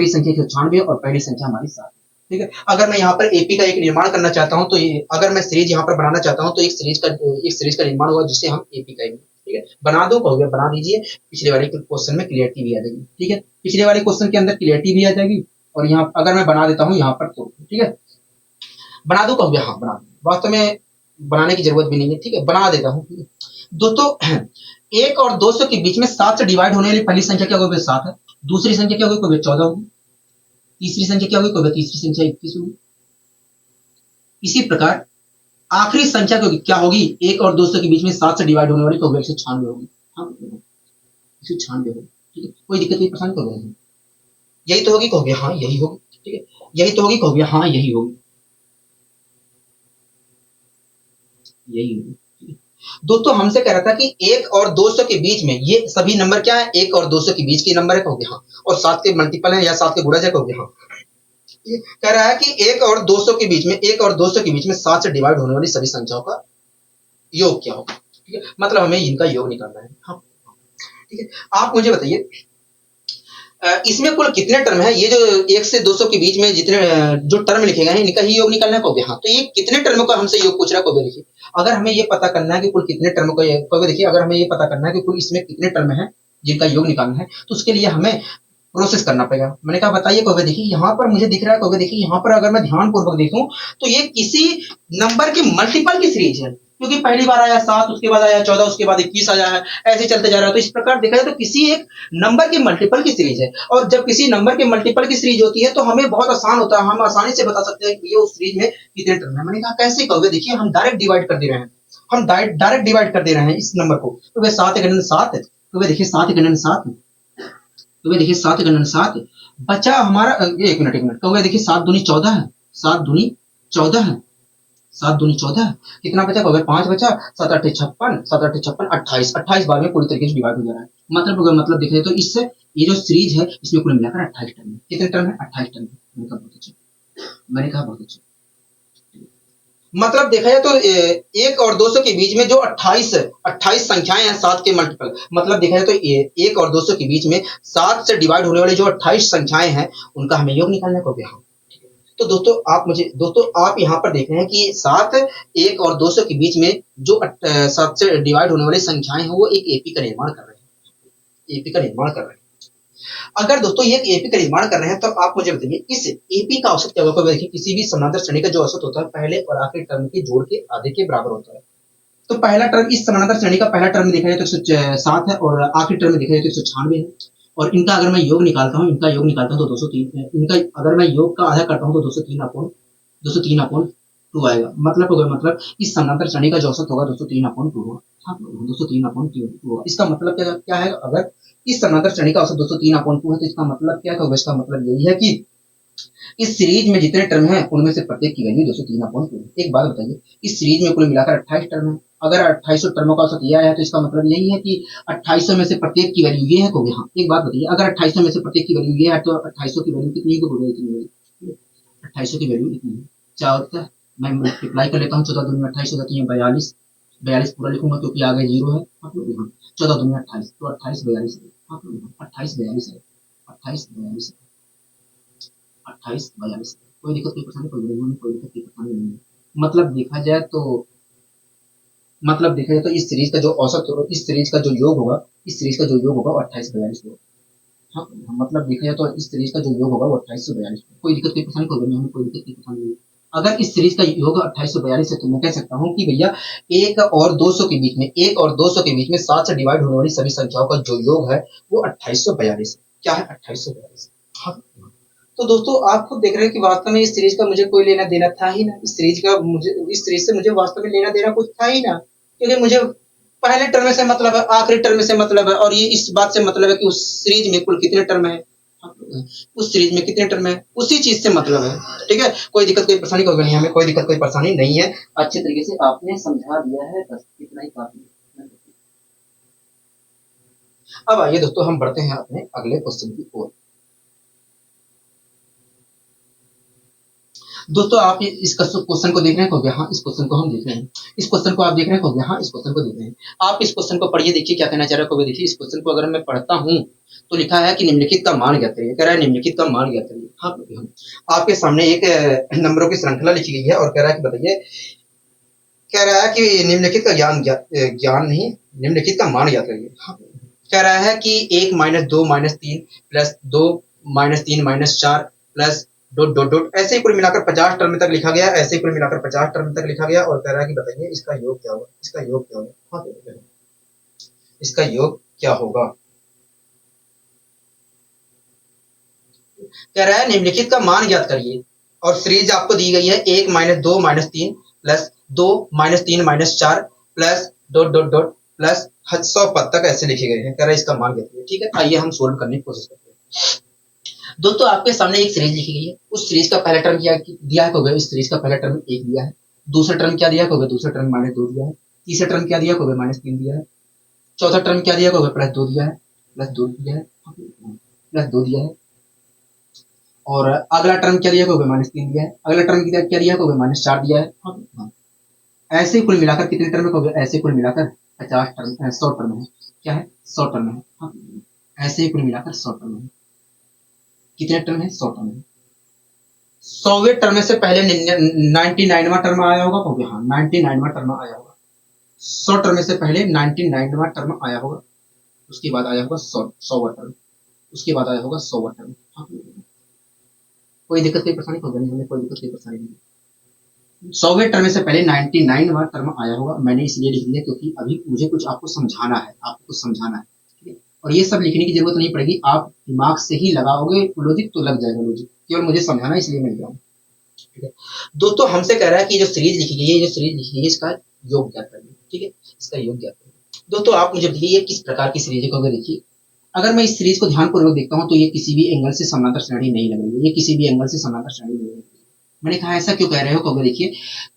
संख्या 196 और पहली संख्या हमारी 7, ठीक है। अगर मैं यहाँ पर एपी का एक निर्माण करना चाहता हूँ तो अगर मैं सीरीज यहाँ पर बनाना चाहता हूँ तो एक सीरीज का निर्माण होगा जिसे हम एपी कहेंगे, ठीक है। बना दो, कहोगे बना दीजिए, पिछले वाले क्वेश्चन में क्लियरिटी भी आ जाएगी, ठीक है, पिछले वाले क्वेश्चन के अंदर क्लियरिटी भी आ जाएगी, और यहाँ अगर मैं बना देता हूँ यहाँ पर तो ठीक है, बना दो, कहोगे हाँ बना दो, वास्तव में बनाने की जरूरत भी नहीं है, ठीक है, बना देता हूँ। दोस्तों 1 और 200 के बीच में 7 से डिवाइड होने वाली पहली संख्या क्या होगी, 7 है, दूसरी संख्या क्या होगी, कहोगे 14 होगी, तीसरी संख्या क्या होगी, कहोगे तीसरी संख्या 21 होगी। इसी प्रकार आखिरी संख्या क्या होगी 1 और 200 के बीच में 7 से डिवाइड होने वाली, कहोगे 196 होगी, हाँ 196 होगी, ठीक है, कोई दिक्कत नहीं, परेशान कहोगे यही तो होगी, कहोगे हाँ यही होगी, ठीक है, यही तो होगी, कहोगे हाँ यही होगी, यही होगी। दोस्तों हमसे कह रहा था कि 1 और 200 के बीच में ये सभी नंबर क्या है, 1 और 200 के बीच के नंबर है, कहोगे हाँ, और 7 के मल्टीपल है या 7 के गुणज है, कहोगे हाँ। कह रहा है कि 1 और 200 के बीच में 1 और 200 के बीच में 7 से डिवाइड होने वाली सभी संख्याओं का योग क्या होगा, ठीक है, मतलब हमें इनका योग निकालना है, हाँ ठीक है। आप मुझे बताइए इसमें कुल कितने टर्म है, ये जो 1 से 200 के बीच में जितने जो टर्म लिखे गए हैं इनका ही योग निकालना है, कहोगे हाँ, तो ये कितने टर्मों का हमसे योग पूछ रहा है, कहोगे देखिए अगर हमें ये पता करना है कि कुल कितने टर्म का, कहोगे देखिए अगर हमें ये पता करना है कि कुल इसमें कितने टर्म है जिनका योग निकालना है, तो उसके लिए हमें प्रोसेस करना पड़ेगा। मैंने कहा बताइए, कहोगे देखिए यहाँ पर मुझे दिख रहा है, कहोगे देखिए यहाँ पर अगर मैं ध्यान पूर्वक देखूं तो ये किसी नंबर के मल्टीपल की सीरीज है, क्योंकि पहली बार आया 7, उसके बाद आया 14, उसके बाद 21 आया है, ऐसे चलते जा रहा है, तो इस प्रकार देखा जाए तो किसी एक नंबर के मल्टीपल की सीरीज है, और जब किसी नंबर के मल्टीपल की सीरीज होती है तो हमें बहुत आसान होता है, हम आसानी से बता सकते हैं कि ये उस सीरीज में कितने टर्म है। मैंने कहा कैसे, कहोगे देखिए हम डायरेक्ट डिवाइड कर दे रहे हैं, हम डायरेक्ट डिवाइड कर दे रहे हैं इस नंबर को। तो वे 7 एक 7 है, तो वे देखिए 7 एक 7, तो वे देखिए 7 एक 7 बचा हमारा। एक मिनट, तो वे देखिए 7 दूनी 14 है, 7 दूनी 14 है, 7 दूनी 14 है, कितना बचा? तो 5 बचा, 7 8 56, 7 8 56 28, 28 बार में पूरी तरीके से डिवाइड हो जा रहा है। मतलब देखिए तो इससे ये जो सीरीज है इसमें कुल मिलाकर 28 टर्म है। कितने टर्म है? 28 टर्म है। मैंने कहा बहुत अच्छा। मतलब देखा जाए तो 1 और 200 के बीच में जो 28 संख्याएं हैं 7 के मल्टीपल, मतलब देखा जाए तो 1 और 200 के बीच में 7 से डिवाइड होने वाले जो 28 संख्याएं हैं उनका हमें योग निकालना को यहाँ। तो दोस्तों आप यहाँ पर देख रहे हैं कि 7 1 और 200 के बीच में जो 7 से डिवाइड होने वाली संख्याएं हैं वो एक एपी का निर्माण कर रहे हैं, एपी का निर्माण कर रहे हैं। अगर दोस्तों ये एपी का निर्माण कर रहे हैं तो आप मुझे बताइए इस एपी का औसत क्या होगा? देखिए किसी भी समानांतर श्रेणी का जो औसत होता है पहले और आखिरी टर्म के जोड़ के आधे के बराबर होता है। तो पहला टर्म इस समानांतर श्रेणी का पहला टर्म देखा जाए तो 107 है और आखिरी टर्म देखा जाए तो 196 है। और इनका अगर मैं योग निकालता हूँ, इनका योग निकालता हूँ तो 203 है। इनका अगर मैं योग का आधा करता हूँ तो 203/2 आएगा। मतलब इस समानांतर श्रेणी का जो औसत होगा 203/2 होगा। हाँ, 203/2 होगा। इसका मतलब क्या है? अगर इस समानांतर श्रेणी का औसत 203/2 है तो इसका मतलब क्या होगा? इसका मतलब यही है कि इस सीरीज में जितने टर्म हैं उनमें से प्रत्येक की वैल्यू 203/2 है। एक बात बताइए, इस सीरीज में कुल मिलाकर 28 टर्म है। अगर 2800 टर्मों का औसत यह आया है तो इसका मतलब यही है कि 2800 में से प्रत्येक की वैल्यू ये है। तो यहाँ एक बात बताइए, अगर 2800 में से प्रत्येक की वैल्यू ये है तो 2800 की वैल्यू कितनी होगी? 2800 की वैल्यू इतनी है। क्या होता है? मैं मल्टीप्लाई कर लेता हूँ, 14 दूनी 28 हो जाती है 42, 42 पूरा लिखूंगा क्योंकि आगे जीरो है। आप लोग यहाँ 14 दूनी 28, तो 28 42 है। आप लोग 28 42 है, 28 42 है, 28 42। कोई दिक्कत, कोई परेशानी, कोई दिक्कत, कोई परेशानी नहीं है। मतलब देखा जाए तो इस सीरीज का जो औसत होगा, इस सीरीज का जो योग होगा, इस सीरीज का जो योग होगा वो 28 42 होगा। हाँ, मतलब देखा जाए तो इस सीरीज का जो योग होगा वो 2842। कोई दिक्कत, कोई परेशानी, कोई नहीं, कोई दिक्कत, कोई परेशानी नहीं। अगर इस सीरीज का योग 2842 है तो मैं कह सकता हूँ कि भैया 1 और 200 के बीच में 1 और 200 के बीच में 7 से डिवाइड होने वाली सभी संख्याओं का जो योग है वो 2842 है। क्या है? 2842। हाँ, तो दोस्तों आप खुद देख रहे हैं कि वास्तव में इस सीरीज का मुझे कोई लेना देना था ही ना। इस सीरीज से मुझे वास्तव में लेना देना कुछ था ही ना, क्योंकि मुझे पहले टर्म से मतलब है, आखिरी टर्म से मतलब है, और ये इस बात से मतलब है कि उस सीरीज में कुल कितने टर्म है, उस सीरीज में कितने टर्म है, उसी चीज से मतलब है। ठीक है, कोई दिक्कत, कोई परेशानी होगी नहीं, हमें कोई दिक्कत, कोई परेशानी नहीं है। अच्छे तरीके से आपने समझा दिया है, बस इतना ही काफी है। अब आइए दोस्तों हम बढ़ते हैं अपने अगले क्वेश्चन की ओर। दोस्तों आप इस क्वेश्चन को देख रहे हैं, हाँ इस क्वेश्चन को हम देख रहे हैं। इस क्वेश्चन को आप देख रहे हैं, हाँ इस क्वेश्चन को देख रहे हैं। आप इस क्वेश्चन को पढ़िए, देखिए क्या कहना चाह रहा है। देखिए इस क्वेश्चन को अगर मैं पढ़ता हूँ तो लिखा है कि निम्नलिखित का मान ज्ञात करिए। कह रहा है निम्नलिखित का मान ज्ञात करिए। हाँ, आपके सामने एक नंबरों की श्रृंखला लिखी गई है और कह रहा है कि बताइए, कह रहा है कि निम्नलिखित का ज्ञान नहीं, निम्नलिखित का मान ज्ञात करिए। हाँ, कह रहा है कि 1 - 2 - 3 plus 2 - 3 - 4 plus dot dot dot, ऐसे ही कुल मिलाकर 50 टर्म तक लिखा गया, ऐसे ही कुल मिलाकर 50 टर्म तक लिखा गया। और कह रहा है कि बताइए इसका योग क्या होगा, इसका योग क्या होगा। हाँ, इसका योग क्या होगा। कह रहा है निम्नलिखित का मान ज्ञात करिए और सीरीज आपको दी गई है 1 - 2 - 3 plus 2 - 3 - 4 plus dot dot dot plus 100 पद तक ऐसे लिखे गए हैं। कह रहा है इसका मान ज्ञात करिए। ठीक है, आइए हम सोल्व करने की कोशिश करते हैं। दोस्तों आपके सामने एक सीरीज लिखी गई है, उस सीरीज का पहला टर्म क्या दिया है? इस सीरीज का पहला टर्म 1 दिया है। दूसरा टर्म क्या दिया है? दूसरा टर्म -2 दिया है। तीसरा टर्म क्या दिया है? -3 दिया है। चौथा टर्म क्या दिया है? +2 दिया है, +2 दिया है, +2 दिया है। और अगला टर्म क्या दिया है? -3 दिया है। अगला टर्म क्या दिया है? -4 दिया है। ऐसे कुल मिलाकर कितने टर्म है? ऐसे कुल मिलाकर 50 टर्म, 100 टर्म है। क्या है? 100 टर्म है। ऐसे ही कुल मिलाकर 100 टर्म है। कितने टर्म है? 100 टर्म है। 100वें टर्म से पहले 99वां टर्म आया होगा। हाँ, 99वां टर्म आया होगा। 100 टर्म से पहले 99वां टर्म आया होगा। उसके बाद आया होगा 100वां टर्म। उसके बाद आया होगा 100वां टर्म। हाँ, कोई दिक्कत, कोई परेशानी होगा नहीं, हमें कोई दिक्कत, कोई परेशानी नहीं। 100वें टर्म से पहले 99वां टर्म आया होगा। मैंने इसलिए लिख दिया क्योंकि अभी मुझे कुछ आपको समझाना है, आपको कुछ समझाना है। ठीक है, और ये सब लिखने की जरूरत नहीं पड़ेगी, आप दिमाग से ही लगाओगे लॉजिक तो लग जाएगा लॉजिक, केवल मुझे समझाना इसलिए मैं लिख रहा हूँ। ठीक है दोस्तों, हमसे कह रहा है कि जो सीरीज लिखी गई है, जो सीरीज लिखी गई है इसका योग ज्ञात करिए। ठीक है, इसका योग ज्ञात करें। दोस्तों आप मुझे बताइए ये किस प्रकार की सीरीज है, क्योंकि देखिए अगर मैं इस सीरीज को ध्यानपूर्वक देखता हूं तो ये किसी भी एंगल से समांतर श्रेणी नहीं लग रही है, ये किसी भी एंगल से समांतर श्रेणी नहीं लग रही है। मैंने कहा ऐसा क्यों कह रहे हो, क्योंकि देखिए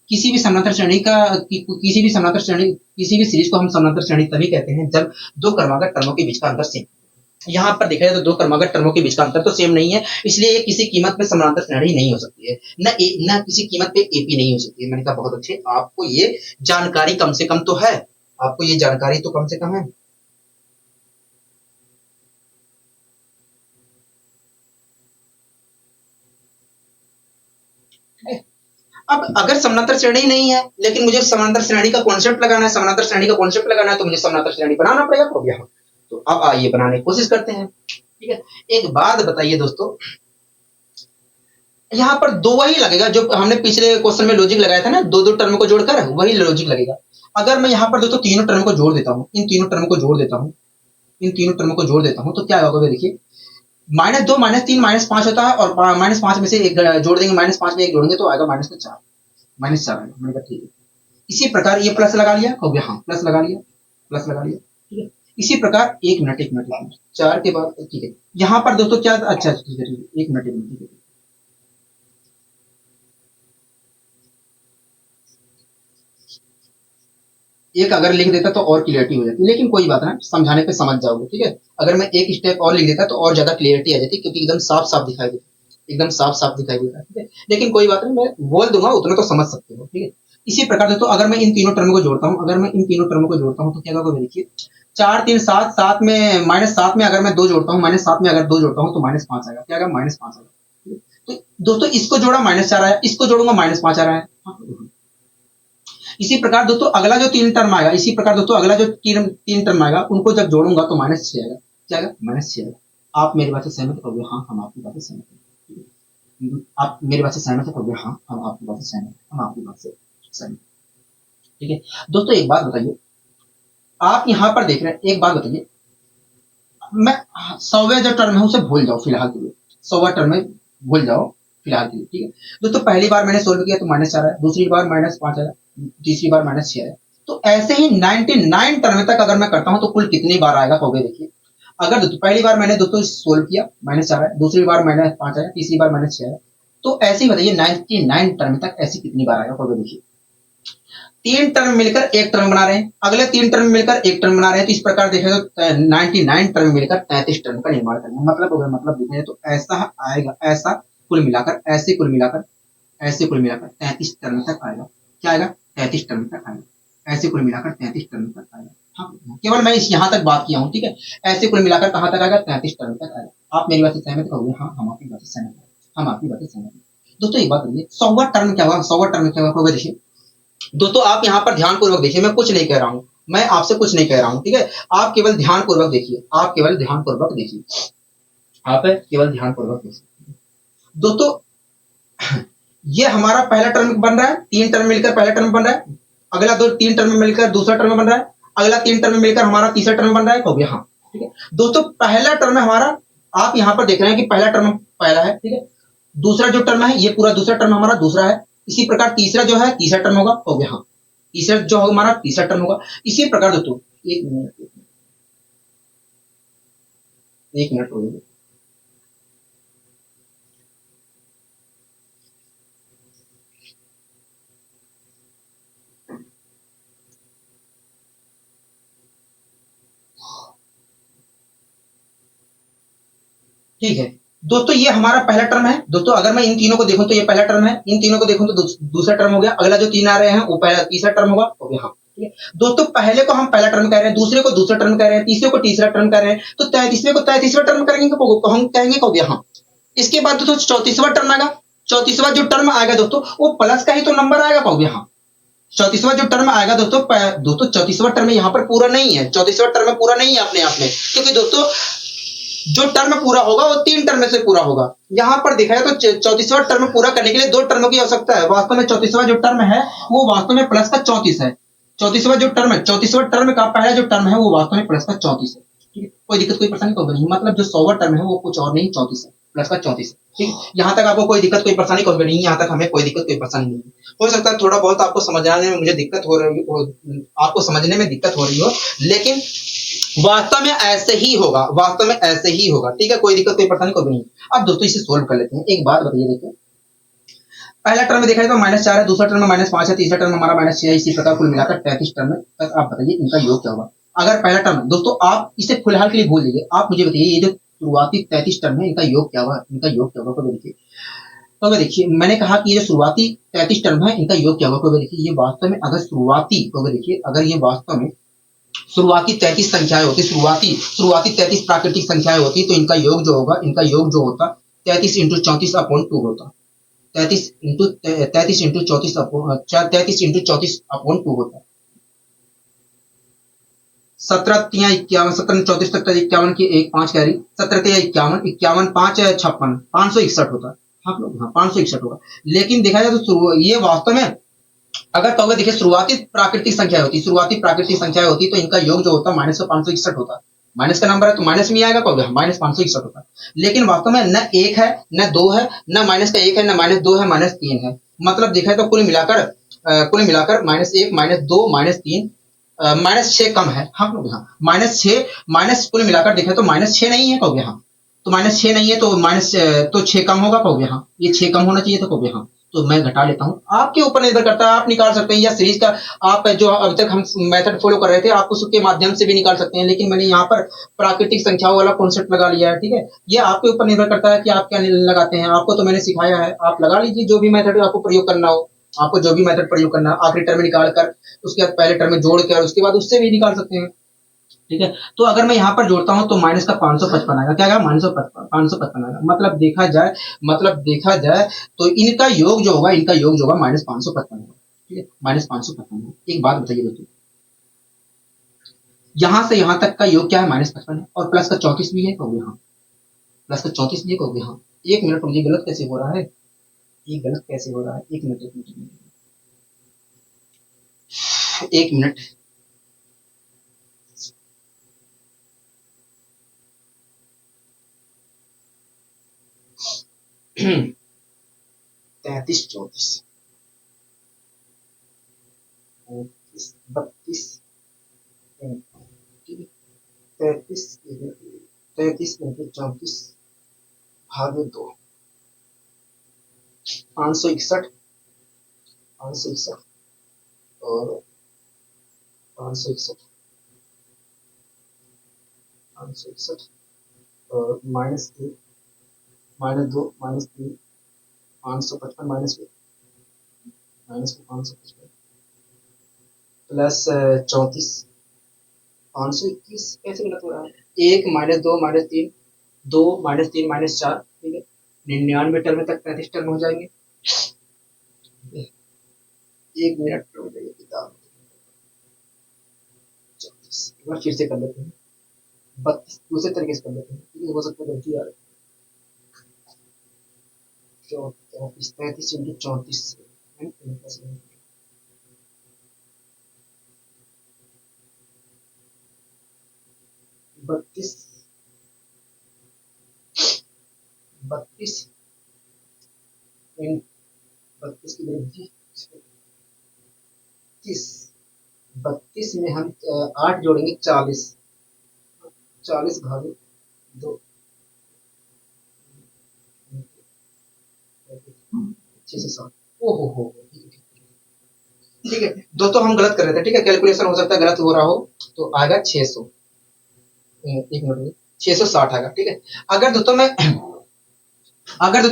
किसी भी समांतर श्रेणी का किसी भी समांतर श्रेणी किसी भी सीरीज को हम समांतर श्रेणी तभी कहते हैं जब दो क्रमागत टर्मों के बीच का अंतर सेम। यहाँ पर देखा जाए तो दो क्रमागत टर्मों के बीच का अंतर तो सेम नहीं है, इसलिए ये किसी कीमत पे समांतर श्रेणी नहीं हो सकती है, न किसी कीमत पे एपी नहीं हो सकती है। मैंने कहा बहुत अच्छे, आपको ये जानकारी कम से कम तो है, आपको ये जानकारी तो कम से कम है। अब अगर समांतर श्रेणी नहीं है लेकिन मुझे समांतर श्रेणी का कॉन्सेप्ट लगाना है, समांतर श्रेणी का कॉन्सेप्ट लगाना है तो मुझे समांतर श्रेणी बनाना पड़ेगा। तो यहाँ तो अब आइए बनाने की कोशिश करते हैं। ठीक है, एक बात बताइए दोस्तों, यहाँ पर दो वही लगेगा जो हमने पिछले क्वेश्चन में लॉजिक लगाया था ना, दो दो टर्म को जोड़कर वही लॉजिक लगेगा। अगर मैं यहाँ पर दोस्तों तीनों टर्म को जोड़ देता हूँ, इन तीनों टर्म को जोड़ देता हूँ, इन तीनों टर्म को जोड़ देता हूँ तो क्या होगा देखिए, -2 -3 -5 होता है और -5 में से एक जोड़ देंगे, -5 में एक जोड़ेंगे तो आएगा -4, -4 आएगा। मैंने कहा ठीक है। इसी प्रकार ये प्लस लगा लिया, हो गया, हाँ प्लस लगा लिया, प्लस लगा लिया, ठीक है। इसी प्रकार एक मिनट 4 के बाद, ठीक है। यहाँ पर दोस्तों क्या, अच्छा ठीक है, एक मिनट एक अगर लिख देता तो और क्लियरिटी हो जाती, लेकिन कोई बात ना, समझाने पे समझ जाओगे, ठीक है। अगर मैं एक स्टेप और लिख देता तो और ज्यादा क्लियरिटी आ जाती, क्योंकि एकदम साफ साफ दिखाई देता, एकदम साफ साफ दिखाई देता, ठीक है। लेकिन कोई बात नहीं, मैं बोल दूंगा उतना तो समझ सकते हो, ठीक है। इसी प्रकार से तो अगर मैं इन तीनों टर्म को जोड़ता हूँ, अगर मैं इन तीनों टर्म को जोड़ता हूँ तो क्या होगा देखिए, 4 3 7, 7 में -7 में अगर मैं 2 जोड़ता हूँ, -7 में अगर 2 जोड़ता हूँ तो -5 आएगा, क्या आएगा, -5 आएगा। तो दोस्तों इसको जोड़ा -4 आया, इसको जोड़ूंगा -5 आ रहा है। इसी प्रकार दोस्तों अगला जो तीन टर्म आएगा, इसी प्रकार दोस्तों अगला जो तीन टर्म आएगा उनको जब जोड़ूंगा तो -6 आएगा, क्या आएगा, -6 आएगा। आप मेरी बात से सहमत हो गए, हाँ हम आपकी बात से सहमत हैं। आप मेरी बात से सहमत हो गए, हाँ हम आपकी बात से सहमत, हम आपकी बात से सहमत, ठीक है। दोस्तों एक बात बताइए, आप यहाँ पर देख रहे हैं, एक बात बताइए, मैं 100वां जो टर्म है उसे भूल जाओ फिलहाल के लिए, 100वां टर्म में भूल जाओ फिलहाल के लिए, ठीक है। दोस्तों पहली बार मैंने सोल्व किया तो -4 आया, दूसरी बार -5 आया, तीसरी बार -6 आया। तो ऐसे ही 99 टर्म तक अगर मैं करता हूं तो कुल कितनी बार आएगा कहोगे देखिए। अगर दोस्तों पहली बार मैंने दोस्तों सोल्व किया -4 आया, दूसरी बार -5 आया, तीसरी बार -6 आया, तो ऐसे ही बताइए 99 टर्म तक ऐसी कितनी बार आएगा कहोगे देखिए। तीन टर्म मिलकर एक टर्म बना रहे हैं, अगले तीन टर्म मिलकर एक टर्म बना रहे हैं, तो इस प्रकार देखेगा तो 99 टर्म मिलकर 33 टर्म का निर्माण करेंगे। मतलब हो गया, मतलब देखें तो ऐसा आएगा, ऐसा कुल मिलाकर, ऐसे कुल मिलाकर, ऐसे कुल मिलाकर 33 टर्म तक आएगा, क्या आएगा, 33 टर्म तक आएगा, ऐसे कुल मिलाकर 33 टर्म तक आएगा। हाँ केवल मैं यहाँ तक बात किया हूँ, ठीक है। ऐसे कुल मिलाकर कहाँ तक आएगा, 33 टर्म तक आएगा। आप मेरी बात से सहमत कहोगे, हाँ हम आपकी बात से सहमत हैं, हम आपकी बात से सहमत हैं। दोस्तों एक बात करिए, 100वां टर्म क्या होगा, 100वां टर्म क्या होगा देखिए। दोस्तों आप यहाँ पर ध्यानपूर्वक देखिए, मैं कुछ नहीं कह रहा हूँ, मैं आपसे कुछ नहीं कह रहा हूँ, ठीक है। आप केवल ध्यानपूर्वक देखिए, आप केवल ध्यानपूर्वक देखिए, आप केवल ध्यानपूर्वक देखिए। दोस्तों ये हमारा पहला टर्म बन रहा है, तीन टर्म मिलकर पहला टर्म बन रहा है, अगला दो तीन टर्म मिलकर दूसरा टर्म बन रहा है, अगला तीन टर्म मिलकर हमारा तीसरा टर्म बन रहा है, हो गया, हाँ ठीक है। दोस्तों पहला टर्म है हमारा, आप यहाँ पर देख रहे हैं कि पहला टर्म पहला है, ठीक है। दूसरा जो टर्म है ये पूरा दूसरा टर्म हमारा दूसरा है, इसी प्रकार तीसरा जो है तीसरा टर्म होगा, हो गया, हाँ तीसरा जो हमारा तीसरा टर्म होगा। इसी प्रकार दोस्तों एक मिनट हो गया, ठीक है। दोस्तों ये हमारा पहला टर्म है। दोस्तों अगर मैं इन तीनों को देखूं तो ये पहला टर्म है, इन तीनों को देखूं तो दूसरा टर्म हो गया, अगला जो तीन आ रहे हैं वो पहला तीसरा टर्म होगा, हो गया, हाँ ठीक है। दोस्तों पहले को हम पहला टर्म कह रहे हैं, दूसरे को दूसरा टर्म कह रहे हैं, तीसरे को तीसरा टर्म कह रहे हैं, तो 33वें को 33वां टर्म करेंगे तो हम कहेंगे, हो गया, हाँ। इसके बाद दोस्तों 34वां टर्म आएगा, 34वां जो टर्म आएगा दोस्तों वो प्लस का ही तो नंबर आएगा, हो गया, हाँ। 34वां जो टर्म आएगा दोस्तों 34वां टर्म यहाँ पर पूरा नहीं है, 34वां टर्म पूरा नहीं है अपने आप में, क्योंकि दोस्तों जो टर्म पूरा होगा वो तीन टर्म से पूरा होगा। यहाँ पर देखा है तो 34वां टर्म पूरा करने के लिए दो टर्मों की आवश्यकता है। वास्तव में 34वां जो टर्म है वो वास्तव में प्लस का 34 है। 34वां जो टर्म है, 34वां टर्म का पहला जो टर्म है वो वास्तव में प्लस का 34 है, ठीक है। कोई दिक्कत कोई परेशानी तो नहीं, मतलब जो 100वां टर्म है वो कुछ और नहीं 34 है, प्लस का 34 है। ठीक, यहाँ तक आपको कोई दिक्कत कोई परेशानी कभी नहीं, यहाँ तक हमें कोई दिक्कत कोई परेशानी नहीं है। हो सकता है थोड़ा बहुत आपको समझाने में मुझे दिक्कत हो रही हो, आपको समझने में दिक्कत हो रही हो, लेकिन वास्तव में ऐसे ही होगा, वास्तव में ऐसे ही होगा। ठीक है, कोई दिक्कत कोई परेशानी कभी नहीं। अब दोस्तों इसे सोल्व कर लेते हैं। एक बात बताइए, देखो पहला टर्म में देखा जाए तो -4 है, दूसरा टर्म में -5 है, तीसरा टर्म हमारा -6 है, इसी प्रकार कुल मिलाकर 33 टर्म है। तक आप बताइए इनका योग क्या होगा। अगर पहला टर्म, दोस्तों आप इसे फिलहाल के लिए भूल लीजिए, आप मुझे बताइए ये जो शुरुआती 33 टर्म है इनका योग क्या होगा, इनका योग क्या होगा। देखिए तो अगर देखिए मैंने कहा कि ये जो शुरुआती 33 टर्म है इनका योग क्या होगा। देखिए ये वास्तव में अगर शुरुआती, तो देखिए अगर ये वास्तव में शुरुआती 33 संख्याएं होती, शुरुआती 33 प्राकृतिक संख्याएं होती, तो इनका योग जो होगा, इनका योग जो होता 33 इंटू 34/2 होता। 33 इंटू 34/2 होता। 17 तिया 51, 17 34 तक 51 की एक 5 कैरी, 17 तिया 51, 51 5 56, 561 होता। हाँ लोग, हाँ 561 होगा। लेकिन देखा जाए तो ये वास्तव में अगर कहोगे, देखिए शुरुआती प्राकृतिक संख्या होती, शुरुआती प्राकृतिक संख्या होती, तो इनका योग जो होता -561 होता। माइनस का नंबर है तो माइनस में आएगा, कहोगे -561 होता। लेकिन वास्तव में न एक है न दो है, न माइनस का एक है, न -2 है, -3 है। मतलब देखा तो कुल मिलाकर -1 -2 -3 -6 कम है। हाँ कहोगे, हाँ -6 माइनस कुल मिलाकर देखा तो -6 नहीं है, कहोगे हाँ। तो -6 नहीं है तो माइनस तो 6 कम होगा, कहोगे हाँ। ये 6 कम होना चाहिए था, कहोगे हाँ। तो मैं घटा लेता हूँ, आपके ऊपर निर्भर करता है, आप निकाल सकते हैं या सीरीज का आप जो अभी तक हम मेथड फॉलो कर रहे थे आप उसके माध्यम से भी निकाल सकते हैं, लेकिन मैंने यहाँ पर प्राकृतिक संख्याओं वाला कॉन्सेप्ट लगा लिया है। ठीक है, ये आपके ऊपर निर्भर करता है कि आप क्या लगाते हैं। आपको तो मैंने सिखाया है, आप लगा लीजिए जो भी मेथड आपको प्रयोग करना हो, आपको जो भी मेथड प्रयोग करना है। आखिरी टर्म में निकाल कर उसके बाद पहले टर्म में जोड़ कर उसके बाद उससे भी निकाल सकते हैं। ठीक है, तो अगर मैं यहाँ पर जोड़ता हूँ तो माइनस का 555 आएगा। क्या आएगा? 555 आएगा। मतलब देखा जाए तो इनका योग जो होगा, इनका योग जो होगा -555 होगा। ठीक है, -555। एक बात बताइए दोस्तों, यहाँ से यहाँ तक का योग क्या है? -55 है, और प्लस का 34 भी है, कहोगे हाँ। प्लस का 34 भी है, कहोगे हाँ। एक मिनट मुझे, गलत कैसे हो रहा है, ये गलत कैसे हो रहा है, एक मिनट एक मिनट। 33 34 32 33 33 इंटू 34 भागे 2, 561 561 और 561 561 और -3 -2 -3 555 -555 प्लस 34 521 कैसे गलत हो रहा है? 1 -2 -3 2 -3 -4, ठीक है। 99 टर्म तक 35 टर्म हो जाएंगे। एक मिनट रुक जाइए, किताब एक बार फिर से कर लेते हैं। 32 दूसरे तरीके से कर लेते हैं, ठीक है। हो सकता है गलती आ रही है। 34 35 इंटू 34 32 32 32 की वृद्धि 32 में हम 8 जोड़ेंगे, 40 40 भागे 2 607। ओहो हो, ठीक है दोस्तों, हम गलत कर रहे थे। ठीक है, कैलकुलेशन हो सकता है गलत हो रहा हो, तो आएगा 600। एक मिनट, 660 आएगा। ठीक है, अगर दोस्तों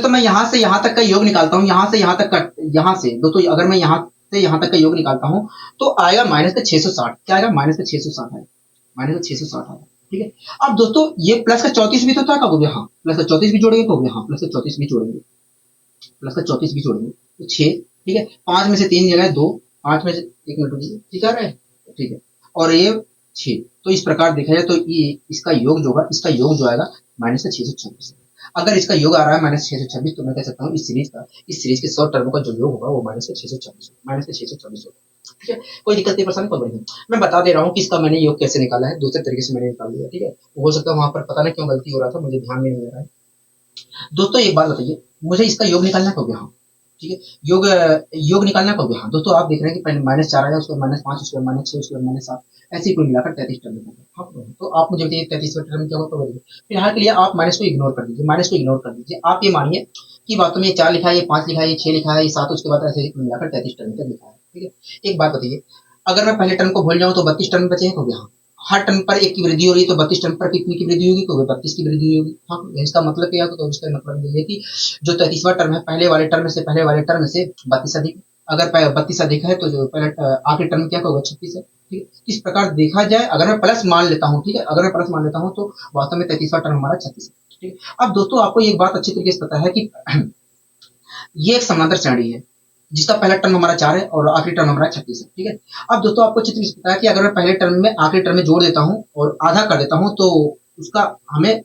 मैं यहाँ से यहाँ तक का योग निकालता हूँ, यहाँ से यहाँ तक का, यहाँ से दोस्तों अगर मैं यहाँ से यहाँ तक का योग निकालता हूँ तो आएगा -660। क्या आएगा? -660 आएगा, -660 आएगा। ठीक है, अब दोस्तों ये प्लस का 34 भी तो था, कहोगे हाँ। प्लस का 34 भी जोड़ेंगे, कहोगे हाँ। प्लस का 34 भी जोड़ेंगे, प्लस का 34 भी जोड़ेंगे तो 6। ठीक है, 5 में से 3 जगह 2, 5 में से, एक मिनट रुकिए, ठीक आ रहा है, ठीक है। और ये 6, तो इस प्रकार देखा जाए तो ये इसका योग जो होगा, इसका योग जो आएगा -626। अगर इसका योग आ रहा है -626, तो मैं कह सकता हूँ इस सीरीज के 100 टर्मों का जो योग होगा वो -626 होगा। ठीक है, कोई दिक्कत नहीं, परेशानी कोई नहीं। मैं बता दे रहा हूँ कि इसका मैंने योग कैसे निकाला है, दूसरे तरीके से मैंने निकाल लिया। ठीक है, हो सकता है वहां पर पता नहीं क्यों गलती हो रहा था, मुझे ध्यान में नहीं आ रहा है। दोस्तों एक बात बताइए, मुझे इसका योग निकालना कहोगे? हाँ, ठीक है। योग निकालना कहोगे? हाँ। दोस्तों आप देख रहे हैं कि पहले -4 आया, उसके बाद -5, उसके बाद -6, उसके बाद -7, ऐसे ही कुल मिलाकर 33 टर्म हो गया। हाँ, तो आप मुझे बताइए 33वें टर्म क्या होगा? फिलहाल के लिए आप माइनस को इग्नोर कर दीजिए, माइनस को इग्नोर कर दीजिए। आप ये मानिए कि वास्तव में ये 4 लिखा है, ये 5 लिखा है, ये 6 लिखा है, ये 7, उसके बाद ऐसे ही कुल मिलाकर 33 टर्म तक लिखा है। ठीक है। एक बात बताइए, अगर मैं पहले टर्म को भूल जाऊँ तो 32 टर्म बचे हैं? कहोगे? हाँ। हर टर्म पर 1 की वृद्धि हो रही है, तो 32 टर्म पर कितनी की वृद्धि होगी? तो 32 की वृद्धि होगी। हाँ, इसका मतलब क्या है? तो इसका मतलब ये है कि जो 33वां टर्म है, पहले वाले टर्म से 32 अधिक। अगर 32 अधिक है तो जो पहले आखिरी टर्म क्या होगा? 36 है। ठीक है। इस प्रकार देखा जाए, अगर मैं प्लस मान लेता हूँ, ठीक है, अगर मैं प्लस मान लेता हूँ तो वास्तव में 33वां टर्म हमारा 36 है। ठीक है। अब दोस्तों आपको एक बात अच्छी तरीके से पता है कि ये एक समांतर श्रेणी है, जिसका पहला टर्म हमारा 4 है और आखिरी टर्म हमारा 36 है। ठीक है। अब दोस्तों आपको अच्छी तरीके से पता है कि अगर मैं पहले टर्म में आखिरी टर्म में जोड़ देता हूँ और आधा कर देता हूँ तो उसका हमें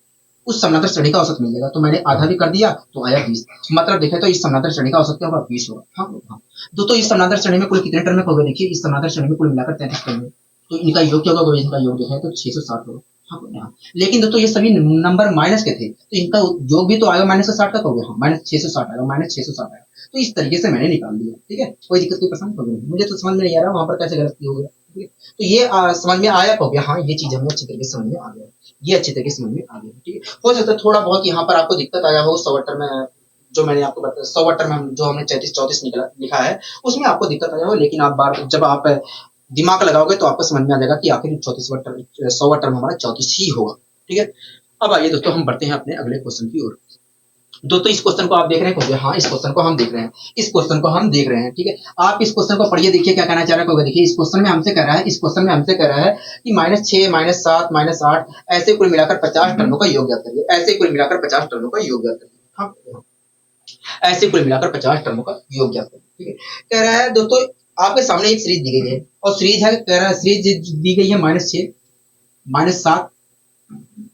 उस समानांतर श्रेणी का औसत मिल जाएगा। तो मैंने आधा भी कर दिया तो आया 20। मतलब देखें तो इस समानांतर श्रेणी का औसत क्या होगा? 20 होगा। हाँ, हाँ। दोस्तों इस समानांतर श्रेणी में कुल कितने टर्म है? कहोगे? देखिए, इस समानांतर श्रेणी में कुल मिलाकर 33 टर्म है। तो इनका योग क्या होगा? इनका योग जो है तो 660 होगा। हाँ, हाँ। लेकिन दोस्तों ये सभी नंबर माइनस के थे, तो इनका योग भी तो आएगा -60 का। कहोगे? हाँ, -660 आएगा, -660 आएगा। तो इस तरीके से मैंने निकाल दिया। ठीक है। कोई दिक्कत, कोई परेशानी? कहोगे? मुझे तो समझ में नहीं आ रहा वहां पर कैसे गलती हो गया। ठीक है। तो ये समझ में आया? कहोगे? हाँ, ये चीज हमें अच्छी तरीके से समझ में आ गया, ये अच्छी तरीके से समझ में आ गया। ठीक है। हो सकता है थोड़ा बहुत यहाँ पर आपको दिक्कत आया हो, सवाटर में जो मैंने आपको बताया, सवाटर में जो हमने 33-34 निकला लिखा है, उसमें आपको दिक्कत आया हो, लेकिन आप बार जब आप दिमाग लगाओगे तो आपको समझ में आ जाएगा कि आखिर 34वां टर्म 100वां टर्म हमारा 34 ही होगा। ठीक है। अब आइए दोस्तों हम बढ़ते हैं अपने अगले क्वेश्चन की ओर। दोस्तों इस क्वेश्चन को आप देख रहे हैं? हाँ, इस क्वेश्चन को हम देख रहे हैं, इस क्वेश्चन को हम देख रहे हैं। ठीक है। आप इस क्वेश्चन को पढ़िए, देखिए क्या कहना चाह रहा है। देखिए, इस क्वेश्चन में हमसे कह रहा है, इस क्वेश्चन में हमसे कह रहा है कि -6, -7, -8 ऐसे कुल मिलाकर 50 टर्मों का योग ज्ञात करिए। ऐसे कुल मिलाकर 50 टर्मों का योग ज्ञात करिए। हाँ, ऐसे कुल मिलाकर 50 टर्मों का योग ज्ञात करिए। ठीक है। कह रहा है दोस्तों, आपके सामने एक सीरीज दी गई है और सीरीज है, कह रहा है सीरीज दी गई है -6, -7,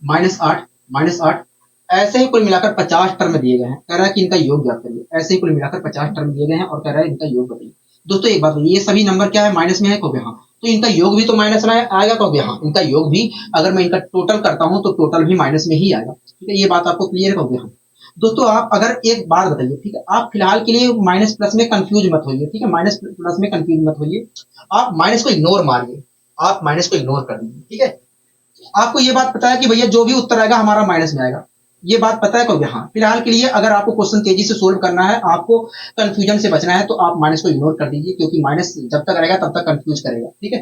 -8, -8 ऐसे ही कुल मिलाकर 50 टर्म दिए गए हैं। कह रहा है कि इनका योग ज्ञात करिए। ऐसे ही कुल मिलाकर 50 टर्म दिए गए हैं और कह रहा है इनका योग बताइए। दोस्तों एक बात बताइए, ये सभी नंबर क्या है? माइनस में है। कहोगे? हाँ। तो इनका योग भी तो माइनस में आएगा। कहोगे? हाँ। इनका योग भी, अगर मैं इनका टोटल करता हूँ तो टोटल भी माइनस में ही आएगा। ठीक है। ये बात आपको क्लियर है? कहोगे? हाँ। दोस्तों आप अगर एक बात बताइए, ठीक है, आप फिलहाल के लिए माइनस प्लस में कंफ्यूज मत होइए। ठीक है। माइनस प्लस में कंफ्यूज मत होइए। आप माइनस को इग्नोर मारिए, आप माइनस को इग्नोर कर दीजिए। ठीक है। आपको ये बात पता है कि भैया जो भी उत्तर आएगा हमारा माइनस में आएगा, ये बात पता है? कहोगे? हाँ। फिलहाल के लिए अगर आपको क्वेश्चन तेजी से सोल्व करना है, आपको कंफ्यूजन से बचना है, तो आप माइनस को इग्नोर कर दीजिए, क्योंकि माइनस जब तक रहेगा तब तक कंफ्यूज करेगा। ठीक है।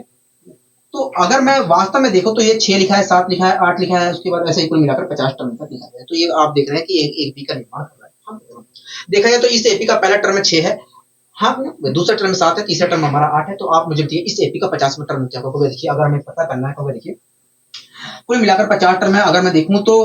तो अगर मैं वास्तव में देखो तो ये 6 लिखा है, 7 लिखा है, 8 लिखा है, उसके बाद ऐसे ही कुल मिलाकर 50 टर्म तक लिखा गया है। तो ये आप देख रहे हैं कि एक एपी का निर्माण कर रहा है। हाँ। देखा जाए तो इस एपी का पहला टर्म 6 है। हाँ, दूसरा टर्म 7 है, तीसरा टर्म हमारा 8 है। तो आप मुझे बताइए इस एपी का 50वां टर्म क्या होगा? देखिए, अगर हमें पता करना है तो देखिए, कुल मिलाकर 50 टर्म है। अगर मैं देखूं तो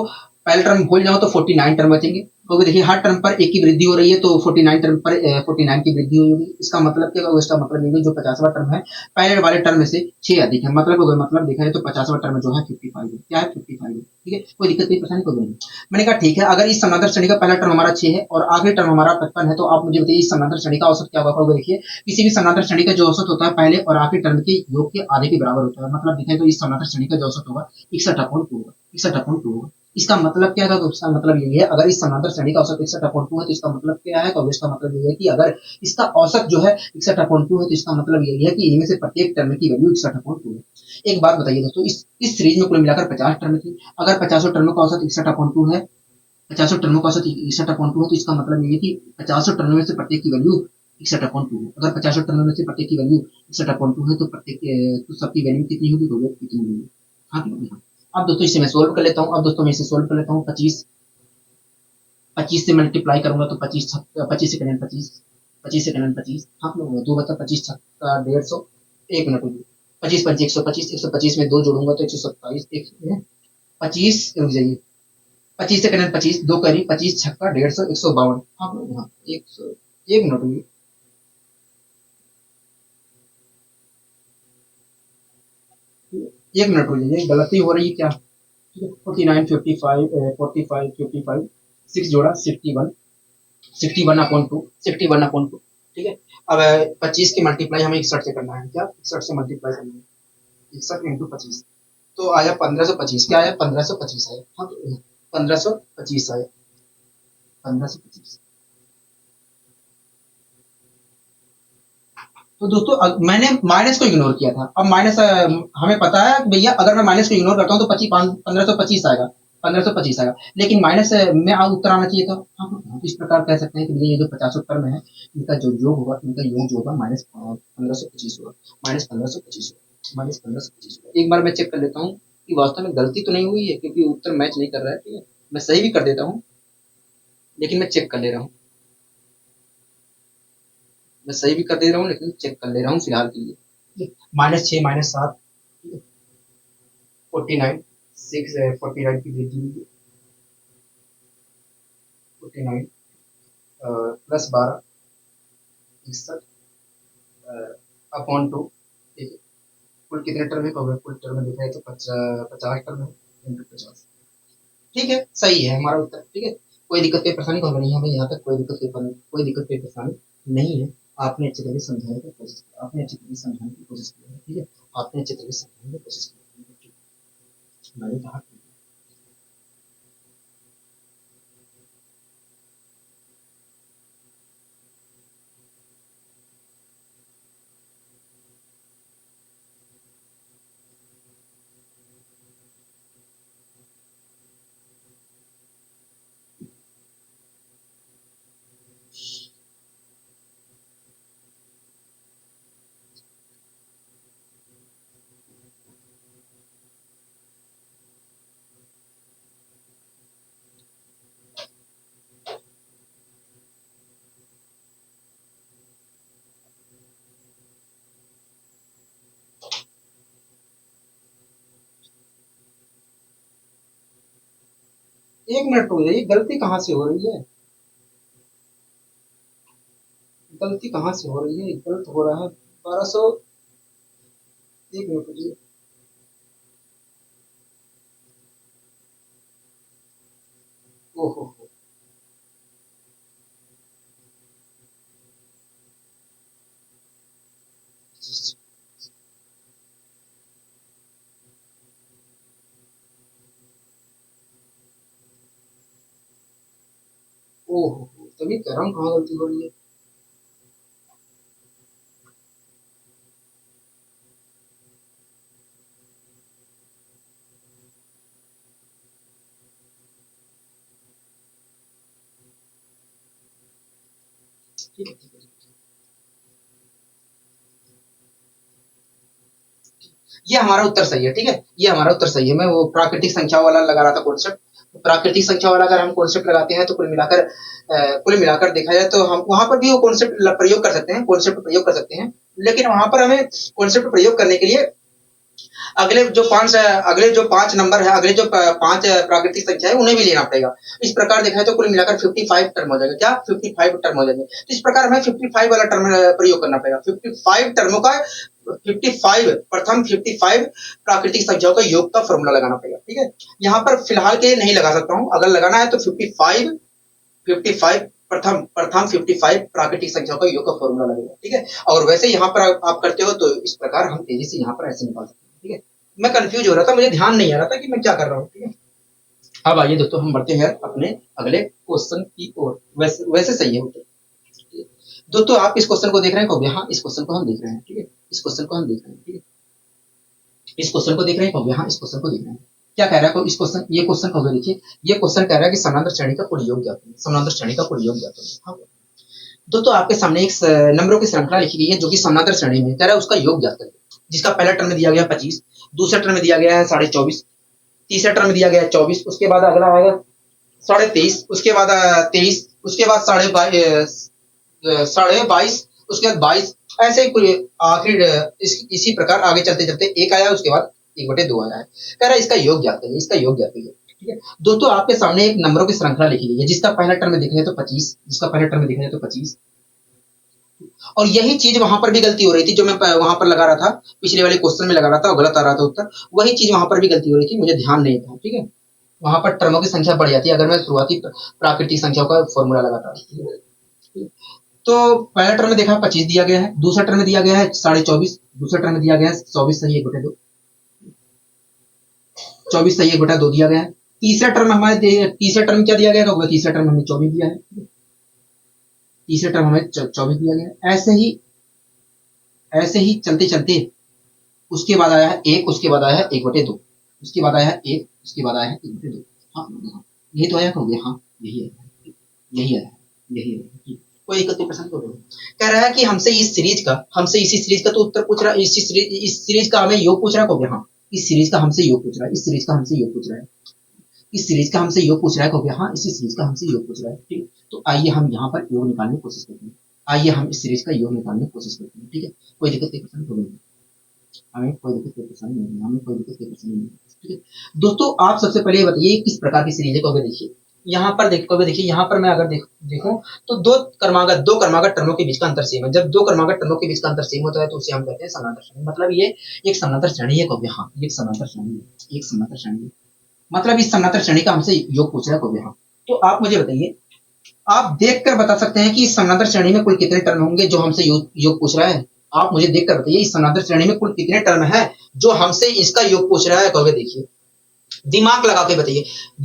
पहले टर्म भूल जाऊं तो 49 टर्म बचेंगे, क्योंकि देखिए हर टर्म पर एक की वृद्धि हो रही है, तो 49 टर्म पर 49 की वृद्धि होगी। इसका मतलब क्या होगा? इसका मतलब ये जो 50वां टर्म है, पहले वाले टर्म में से 6 अधिक है। मतलब देखा जाए तो 50वां टर्म जो है 55 है। क्या है? 55 है। ठीक है। कोई दिक्कत, कोई परेशानी, कोई नहीं। मैंने कहा ठीक है, अगर इस समांतर श्रेणी का पहला टर्म हमारा 6 है और आखिरी टर्म हमारा 55 है, तो आप मुझे बताइए इस समांतर श्रेणी का औसत क्या होगा? देखिए, किसी भी समांतर श्रेणी का जो औसत होता है पहले और आखिरी टर्म के योग के आधे के बराबर होता है। मतलब देखें तो इस समांतर श्रेणी का जो औसत होगा 61.2 होगा। 61.2 होगा। इसका मतलब क्या है? तो इसका मतलब यही है, अगर इस समांतर श्रेणी का औसत 61.2 है तो इसका मतलब क्या है? तो इसका मतलब यही है कि अगर इसका औसत जो है 61.2 है तो इसका मतलब यही है कि इनमें से प्रत्येक टर्म की वैल्यू 61.2 है। एक बात बताइए दोस्तों, इस सीरीज में कुल मिलाकर 50 टर्म थी। अगर 50 टर्म का औसत 61.2 है, 50 टर्मों का औसत 61.2 है, तो इसका मतलब ये है कि 50 टर्म में से प्रत्येक की वैल्यू 61.2 है। अगर 50 टर्म में से प्रत्येक की वैल्यू 61.2 है तो प्रत्येक तो सबकी वैल्यू कितनी होगी? तो कितनी होगी? हाँ कि नहीं? हाँ। अब दोस्तों इसे मैं सोल्व कर लेता हूँ। अब दोस्तों मैं इसे सोल्व कर लेता हूँ। 25 25 से मल्टीप्लाई करूंगा तो 25 25 सेकंड 25 25 सेकंड 25, हाँ लोग दो बता 25 छक्का 150, एक मिनट रुकिए, 25 पंच 125, 125 में दो जोड़ूंगा तो 127, एक 25 रुक जाइए, 25 सेकंड 25, दो करी 25 छक्का 150, 152, हाँ लोग हाँ 100, एक मिनट रुकिए, एक मिनट रुकिए, गलती हो रही है क्या? 49 55 45 55 6 जोड़ा 61, 61/2, 61/2, ठीक है। अब 25 की मल्टीप्लाई हमें 61 से करना है, क्या 61 से मल्टीप्लाई करना है, 61 इंटू 25, तो आया 1525, क्या आया 1525 आया, हाँ 1525 आया। 1525। तो दोस्तों मैंने माइनस को इग्नोर किया था। अब माइनस हमें पता है कि भैया अगर मैं माइनस को इग्नोर करता हूँ तो 1525 आएगा, 1525 आएगा। लेकिन माइनस में उत्तर आना चाहिए था। हाँ, इस प्रकार कह सकते हैं कि भैया ये जो 50 उत्तर में है इनका जो योग होगा, इनका योग जो होगा माइनस 1525 होगा, माइनस 1525 होगा, माइनस 1525 होगा। एक बार मैं चेक कर लेता हूँ कि वास्तव में गलती तो नहीं हुई है, क्योंकि उत्तर मैच नहीं कर रहा है। ठीक है, मैं सही भी कर देता हूँ, लेकिन मैं चेक कर ले रहा हूँ, मैं सही भी कर दे रहा हूँ लेकिन चेक कर ले रहा हूँ फिलहाल के लिए। -6 -7 49 6 49 की वृद्धि हुई है, 49 +12 61 अपॉन 2। ठीक है, कुल कितने टर्म है, कुल टर्म देखा है तो 50 टर्म है, इंटू 50। ठीक है, सही है हमारा उत्तर। ठीक है, कोई दिक्कत कोई परेशानी को नहीं, हमें यहाँ तक कोई दिक्कत कोई परेशानी नहीं है। आपने अच्छे तरीके से समझाने की कोशिश की, आपने अच्छे तरीके से समझाने की कोशिश की है। ठीक है, आपने अच्छे तरीके से समझाने की कोशिश की है। मैंने कहा 1 मिनट हो जाइए, गलती कहाँ से हो रही है, गलती कहाँ से हो रही है, गलत हो रहा है 1200। 1 मिनट रुकिए। ओहो, ओहो, तभी कह रहा हूँ कहाँ गलती हो रही है। ठीक है, ठीक है, ये हमारा उत्तर सही है। ठीक है, ये हमारा उत्तर सही है। मैं वो प्राकृतिक संख्या वाला लगा रहा था कॉन्सेप्ट। प्राकृतिक संख्या वाला अगर हम कॉन्सेप्ट लगाते हैं तो कुल मिलाकर देखा जाए तो हम वहां पर भी वो कॉन्सेप्ट प्रयोग कर सकते हैं, कॉन्सेप्ट प्रयोग कर सकते हैं। लेकिन वहां पर हमें कॉन्सेप्ट प्रयोग करने के लिए अगले जो 5 नंबर है, अगले जो 5 प्राकृतिक संख्या है उन्हें भी लेना पड़ेगा। इस प्रकार देखा है तो कुल मिलाकर 55 टर्म हो जाएगा। क्या 55 टर्म हो जाएंगे। तो इस प्रकार हमें 55 वाला टर्म प्रयोग करना पड़ेगा। 55 टर्मों का 55 प्रथम 55 प्राकृतिक संख्याओं का योग का फॉर्मूला लगाना पड़ेगा। ठीक है, यहाँ पर फिलहाल के लिए नहीं लगा सकता हूँ, अगर लगाना है तो 55 प्रथम प्रथम 55 प्राकृतिक संख्याओं का योग का फॉर्मूला लगेगा। ठीक है, और वैसे यहाँ पर आप करते हो तो इस प्रकार हम तेजी से यहाँ पर ऐसे निकाल सकते हैं। ठीक है, मैं कंफ्यूज हो रहा था, मुझे ध्यान नहीं आ रहा था कि मैं क्या कर रहा हूँ। ठीक है, अब आइए दोस्तों हम बढ़ते हैं अपने अगले क्वेश्चन की ओर। वैसे सही है उत्तर। दोस्तों आप इस क्वेश्चन को देख रहे हैं कहोगे हाँ, इस क्वेश्चन को हम देख रहे हैं। ठीक है, इस क्वेश्चन को हम देख रहे हैं। ठीक है, इस क्वेश्चन को देख रहे हैं कहोगे हाँ, इस क्वेश्चन को देख रहे हैं। क्या कह रहा है इस क्वेश्चन, ये क्वेश्चन कहोगे, देखिए ये क्वेश्चन कह रहा है कि समानांतर श्रेणी का कुल योग ज्ञात करें, समानांतर श्रेणी का कुल योग ज्ञात करें। हाँ, दोस्तों आपके सामने एक नंबरों की श्रृंखला लिखी गई है जो कि समानांतर श्रेणी में कह रहा है उसका योग ज्ञात करें, जिसका पहला टर्म में दिया गया 25, दूसरा टर्म में दिया गया है 24.5, तीसरा टर्म में दिया गया है 24, उसके बाद अगला आएगा 23.5, उसके बाद 23, उसके बाद 22.5, उसके बाद 22, ऐसे ही आखिर इसी प्रकार आगे चलते चलते एक आया, उसके बाद 1/2 आया है। कह रहा है इसका योग ज्ञात करिए, इसका योग ज्ञात करिए। ठीक है, दोस्तों आपके सामने एक नंबरों की श्रृंखला लिखी गई है जिसका पहला टर्म में देखा जाए तो 25, जिसका पहला टर्म में देखा जाए तो 25, और यही चीज वहां पर भी गलती हो रही थी जो मैं वहां पर लगा रहा था, पिछले वाले क्वेश्चन में लगा रहा था और गलत आ रहा था उत्तर। वही चीज वहां पर भी गलती हो रही थी, मुझे ध्यान नहीं था। ठीक है, वहां पर टर्मों की संख्या बढ़ जाती है अगर मैं शुरुआती प्राकृतिक संख्याओं का फॉर्मूला लगाता। तो पहला टर्म में देखा 25 दिया गया है, दूसरा टर्म में दिया गया है 24.5, दूसरा टर्म में दिया गया है 24 सही 1/2, 24 सही 1/2 दिया गया है, तीसरा टर्म तीसरा टर्म क्या दिया गया होगा, तीसरा टर्म हमें 24 दिया है, तीसरा टर्म हमें 24 दिया गया है। ऐसे ही चलते चलते उसके बाद आया है एक, उसके बाद आया है 1/2, उसके बाद आया है एक, उसके बाद आया है 1/2। हाँ हाँ, यही तो आया होगा, हाँ यही है, यही है, यही है। कोई दिक्कत नहीं, पसंद करो। कह रहा है कि हमसे इसी सीरीज का तो उत्तर पूछ रहा है, इस सीरीज का हमें योग पूछ रहा है, हाँ इस सीरीज का हमसे योग पूछ रहा है, इस सीरीज का हमसे योग पूछ रहा है, इस सीरीज का हमसे योग पूछ रहा है, कहोगे हाँ इसी सीरीज का हमसे योग पूछ रहा है। ठीक है, तो आइए हम यहाँ पर योग निकालने की कोशिश करते हैं, आइए हम इस सीरीज का योग निकालने की कोशिश करते हैं। ठीक है, कोई दिक्कत नहीं, पसंद करोगे, हमें कोई दिक्कत कोई परेशानी नहीं है, हमें कोई दिक्कत कोई परेशानी नहीं है। ठीक है दोस्तों, आप सबसे पहले ये बताइए किस प्रकार की सीरीज है, कहोगे देखिए यहाँ पर देखिए यहाँ पर मैं अगर देखूं तो दो क्रमागत टर्मों के बीच का अंतर सेम है। जब दो क्रमागत टर्मों के बीच का अंतर सेम होता है तो उसे हम कहते हैं समांतर श्रेणी। मतलब ये एक समांतर श्रेणी है, कहोगे हाँ ये एक समांतर श्रेणी है, एक समांतर श्रेणी है। मतलब इस समांतर श्रेणी का हमसे योग पूछ रहा है, कहोगे हाँ। तो आप मुझे बताइए, आप देखकर बता सकते हैं कि इस समांतर श्रेणी में कुल कितने टर्म होंगे जो हमसे योग पूछ रहा है। आप मुझे देखकर बताइए इस समांतर श्रेणी में कुल कितने टर्म है जो हमसे इसका योग पूछ रहा है, कहोगे देखिए दिमाग लगा के बताइए,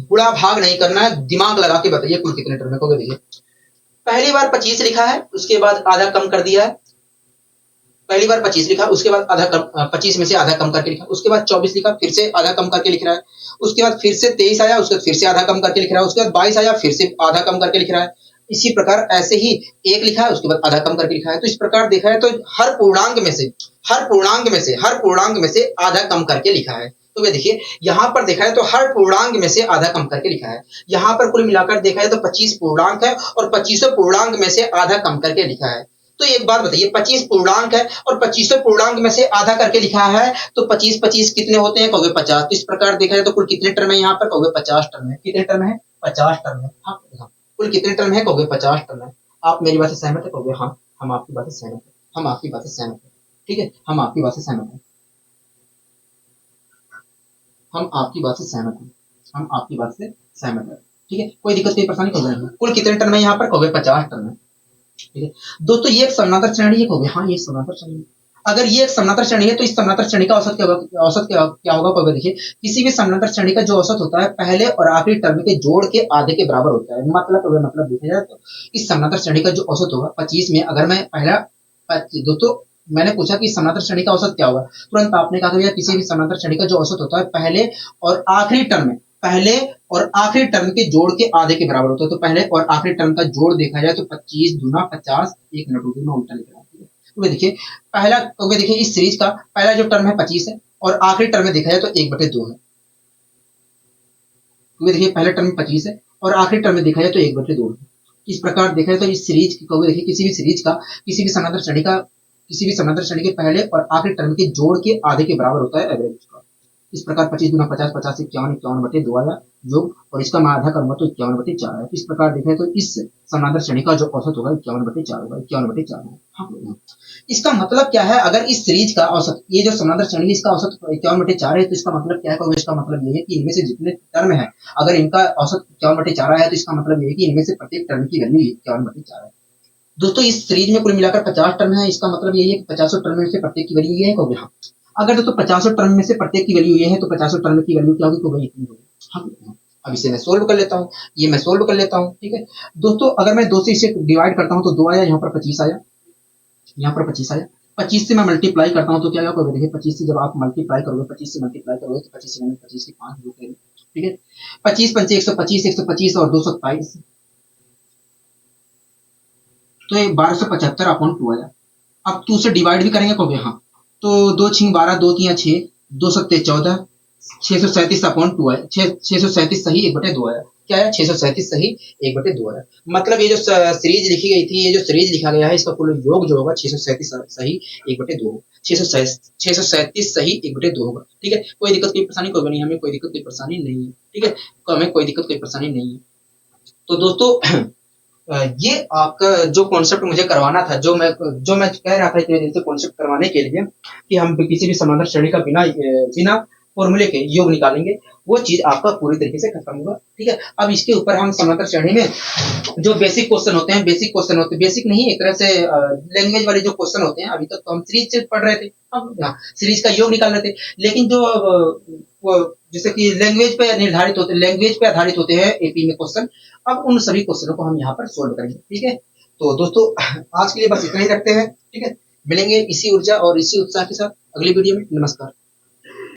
बुरा भाग नहीं करना है, दिमाग लगा के बताइए कुल कितने टर्म है, कहोगे देखिए पहली बार 25 लिखा है, उसके बाद आधा कम कर दिया है, पहली बार 25 लिखा, उसके बाद आधा कम, 25 में से आधा कम करके लिखा, उसके बाद 24 लिखा, फिर से आधा कम करके लिख रहा है, उसके बाद फिर से 23 आया, उसके बाद फिर से आधा कम करके लिख रहा है, उसके बाद 22 आया, फिर से आधा कम करके लिख रहा है। इसी प्रकार ऐसे ही एक लिखा है, उसके बाद आधा कम करके लिखा है। तो इस प्रकार देखा है तो हर पूर्णांक में से आधा कम करके लिखा है। तो वे देखिए यहाँ पर देखा है तो हर पूर्णांक में से आधा कम करके लिखा है। यहाँ पर कुल मिलाकर देखा है तो 25 पूर्णांक है और 25 पूर्णांक में से आधा कम करके लिखा है। तो एक बात बताइए, 25 पूर्णांक है और 25 पूर्णांक में से आधा करके लिखा है, तो 25 कितने होते हैं, कहोगे 50। तो इस प्रकार देखा जाए तो कुल कितने टर्म है यहाँ पर, कहोगे 50 टर्म है। कितने टर्म है, 50 टर्म है। हाँ कुल कितने टर्म है, कहोगे 50 टर्म है। आप मेरी बात से सहमत है, कहोगे हाँ हम आपकी बात से सहमत है, हम आपकी बात से सहमत है। ठीक है, हम आपकी बात से सहमत है, हम आपकी बात से सहमत है, हम आपकी बात से सहमत है। ठीक है, कोई दिक्कत कोई परेशानी, कहोगे नहीं। कुल कितने टर्म है यहाँ पर, कहोगे 50 टर्म है। ठीक है दोस्तों, ये एक समानांतर श्रेणी है, कहोगे हाँ ये समानांतर श्रेणी है। अगर ये एक समानांतर श्रेणी है तो इस समानांतर श्रेणी का औसत क्या होगा, कहोगे देखिए किसी भी समानांतर श्रेणी का जो औसत होता है पहले और आखिरी टर्म के जोड़ के आधे के बराबर होता है। मतलब देखा जाए तो इस समानांतर श्रेणी का जो औसत होगा 25 में, अगर मैं पहला दोस्तों मैंने पूछा कि समानांतर श्रेणी का औसत क्या होगा, तुरंत आपने कहा कि किसी भी समानांतर श्रेणी का जो औसत होता है पहले और आखिरी टर्म के जोड़ के आधे के बराबर होता है। तो पहले और आखिरी टर्म का जोड़ देखा जाए तो 25 दूना 50, एक मिनट में उल्टा लिख रहा हूँ। तो देखिए पहला, तो देखिए इस सीरीज का पहला जो टर्म है 25 है और आखिरी टर्म में देखा जाए तो 1/2 है। तो देखिए पहला टर्म 25 है और आखिरी टर्म में देखा जाए तो 1/2 है। इस प्रकार देखा जाए तो इस सीरीज की, देखिए किसी भी समानांतर श्रेणी के पहले और आखिरी टर्म के जोड़ के आधे के बराबर होता है एवरेज का। इस प्रकार 25 दूना 50, 50 से 51/2 आया योग, और इसका मैं आधा करूंगा तो 51/4 है। इस प्रकार देखें तो इस समानांतर श्रेणी का जो औसत होगा 51/4 होगा, 51/4 है। हाँ, इसका मतलब क्या है, अगर इस सीरीज का औसत, ये जो समानांतर श्रेणी इसका औसत 51/4 है, तो इसका मतलब क्या है, इसका मतलब ये है कि इनमें से जितने टर्म है अगर इनका औसत 51/4 है तो इसका मतलब ये है कि इनमें से प्रत्येक टर्म की वैल्यू 51/4 है। दोस्तों इस सीरीज में कुल मिलाकर 50 टर्म है, इसका मतलब यही है कि 50 टर्म में से प्रत्येक की वैल्यू ये है, कहोगे हाँ। अगर दोस्तों 50 टर्म में से प्रत्येक की वैल्यू ये है तो 50 टर्म की वैल्यू क्या होगी, तो वही इतनी होगी। हाँ, अब इसे मैं सोल्व कर लेता हूँ, ये मैं सोल्व कर लेता हूँ। ठीक है दोस्तों, अगर मैं 2 से इसे डिवाइड करता हूँ तो 2 आया, यहाँ पर 25 आया, यहाँ पर 25 आया। 25 से मैं मल्टीप्लाई करता हूँ तो क्या होगा, देखिए 25 से जब आप मल्टीप्लाई करोगे, 25 से मल्टीप्लाई करोगे तो 25 से 25 के 5 जोड़ करेंगे। ठीक है, 25 पंचे 125, 125 और 227, तो ये 1275/2 आया। अब 2 से डिवाइड भी करेंगे, कहोगे हाँ, तो 2 छिंग 12, 2 3 6, 2 7 14, 637/2 आया। 637 सही 1/2 आया। क्या है, 637 सही 1/2 आया। मतलब ये जो सीरीज लिखी गई थी, ये जो सीरीज लिखा गया है, इसका कुल योग जो होगा 637 सही 1/2 होगा। 637 सही 1/2 होगा। ठीक है, कोई दिक्कत कोई परेशानी कोई नहीं, हमें कोई दिक्कत कोई परेशानी नहीं है। ठीक है, तो हमें कोई दिक्कत कोई परेशानी नहीं है। तो दोस्तों ये आपका जो कॉन्सेप्ट मुझे करवाना था, जो मैं कह रहा था इतने दिन से कॉन्सेप्ट करवाने के लिए कि हम किसी भी समानांतर श्रेणी का बिना फॉर्मूले के योग निकालेंगे, वो चीज आपका पूरी तरीके से खत्म होगा। ठीक है, अब इसके ऊपर हम समानांतर श्रेणी में जो बेसिक क्वेश्चन होते हैं, बेसिक नहीं, एक तरह से लैंग्वेज वाले जो क्वेश्चन होते हैं, अभी तक तो हम सीरीज से पढ़ रहे थे, हम सीरीज का योग निकाल रहे थे, लेकिन जो जैसे कि लैंग्वेज पे आधारित होते हैं एपी में क्वेश्चन। अब उन सभी क्वेश्चनों को हम यहाँ पर सोल्व करेंगे, ठीक है। तो दोस्तों आज के लिए बस इतना ही रखते हैं, ठीक है। मिलेंगे इसी ऊर्जा और इसी उत्साह के साथ अगली वीडियो में। नमस्कार।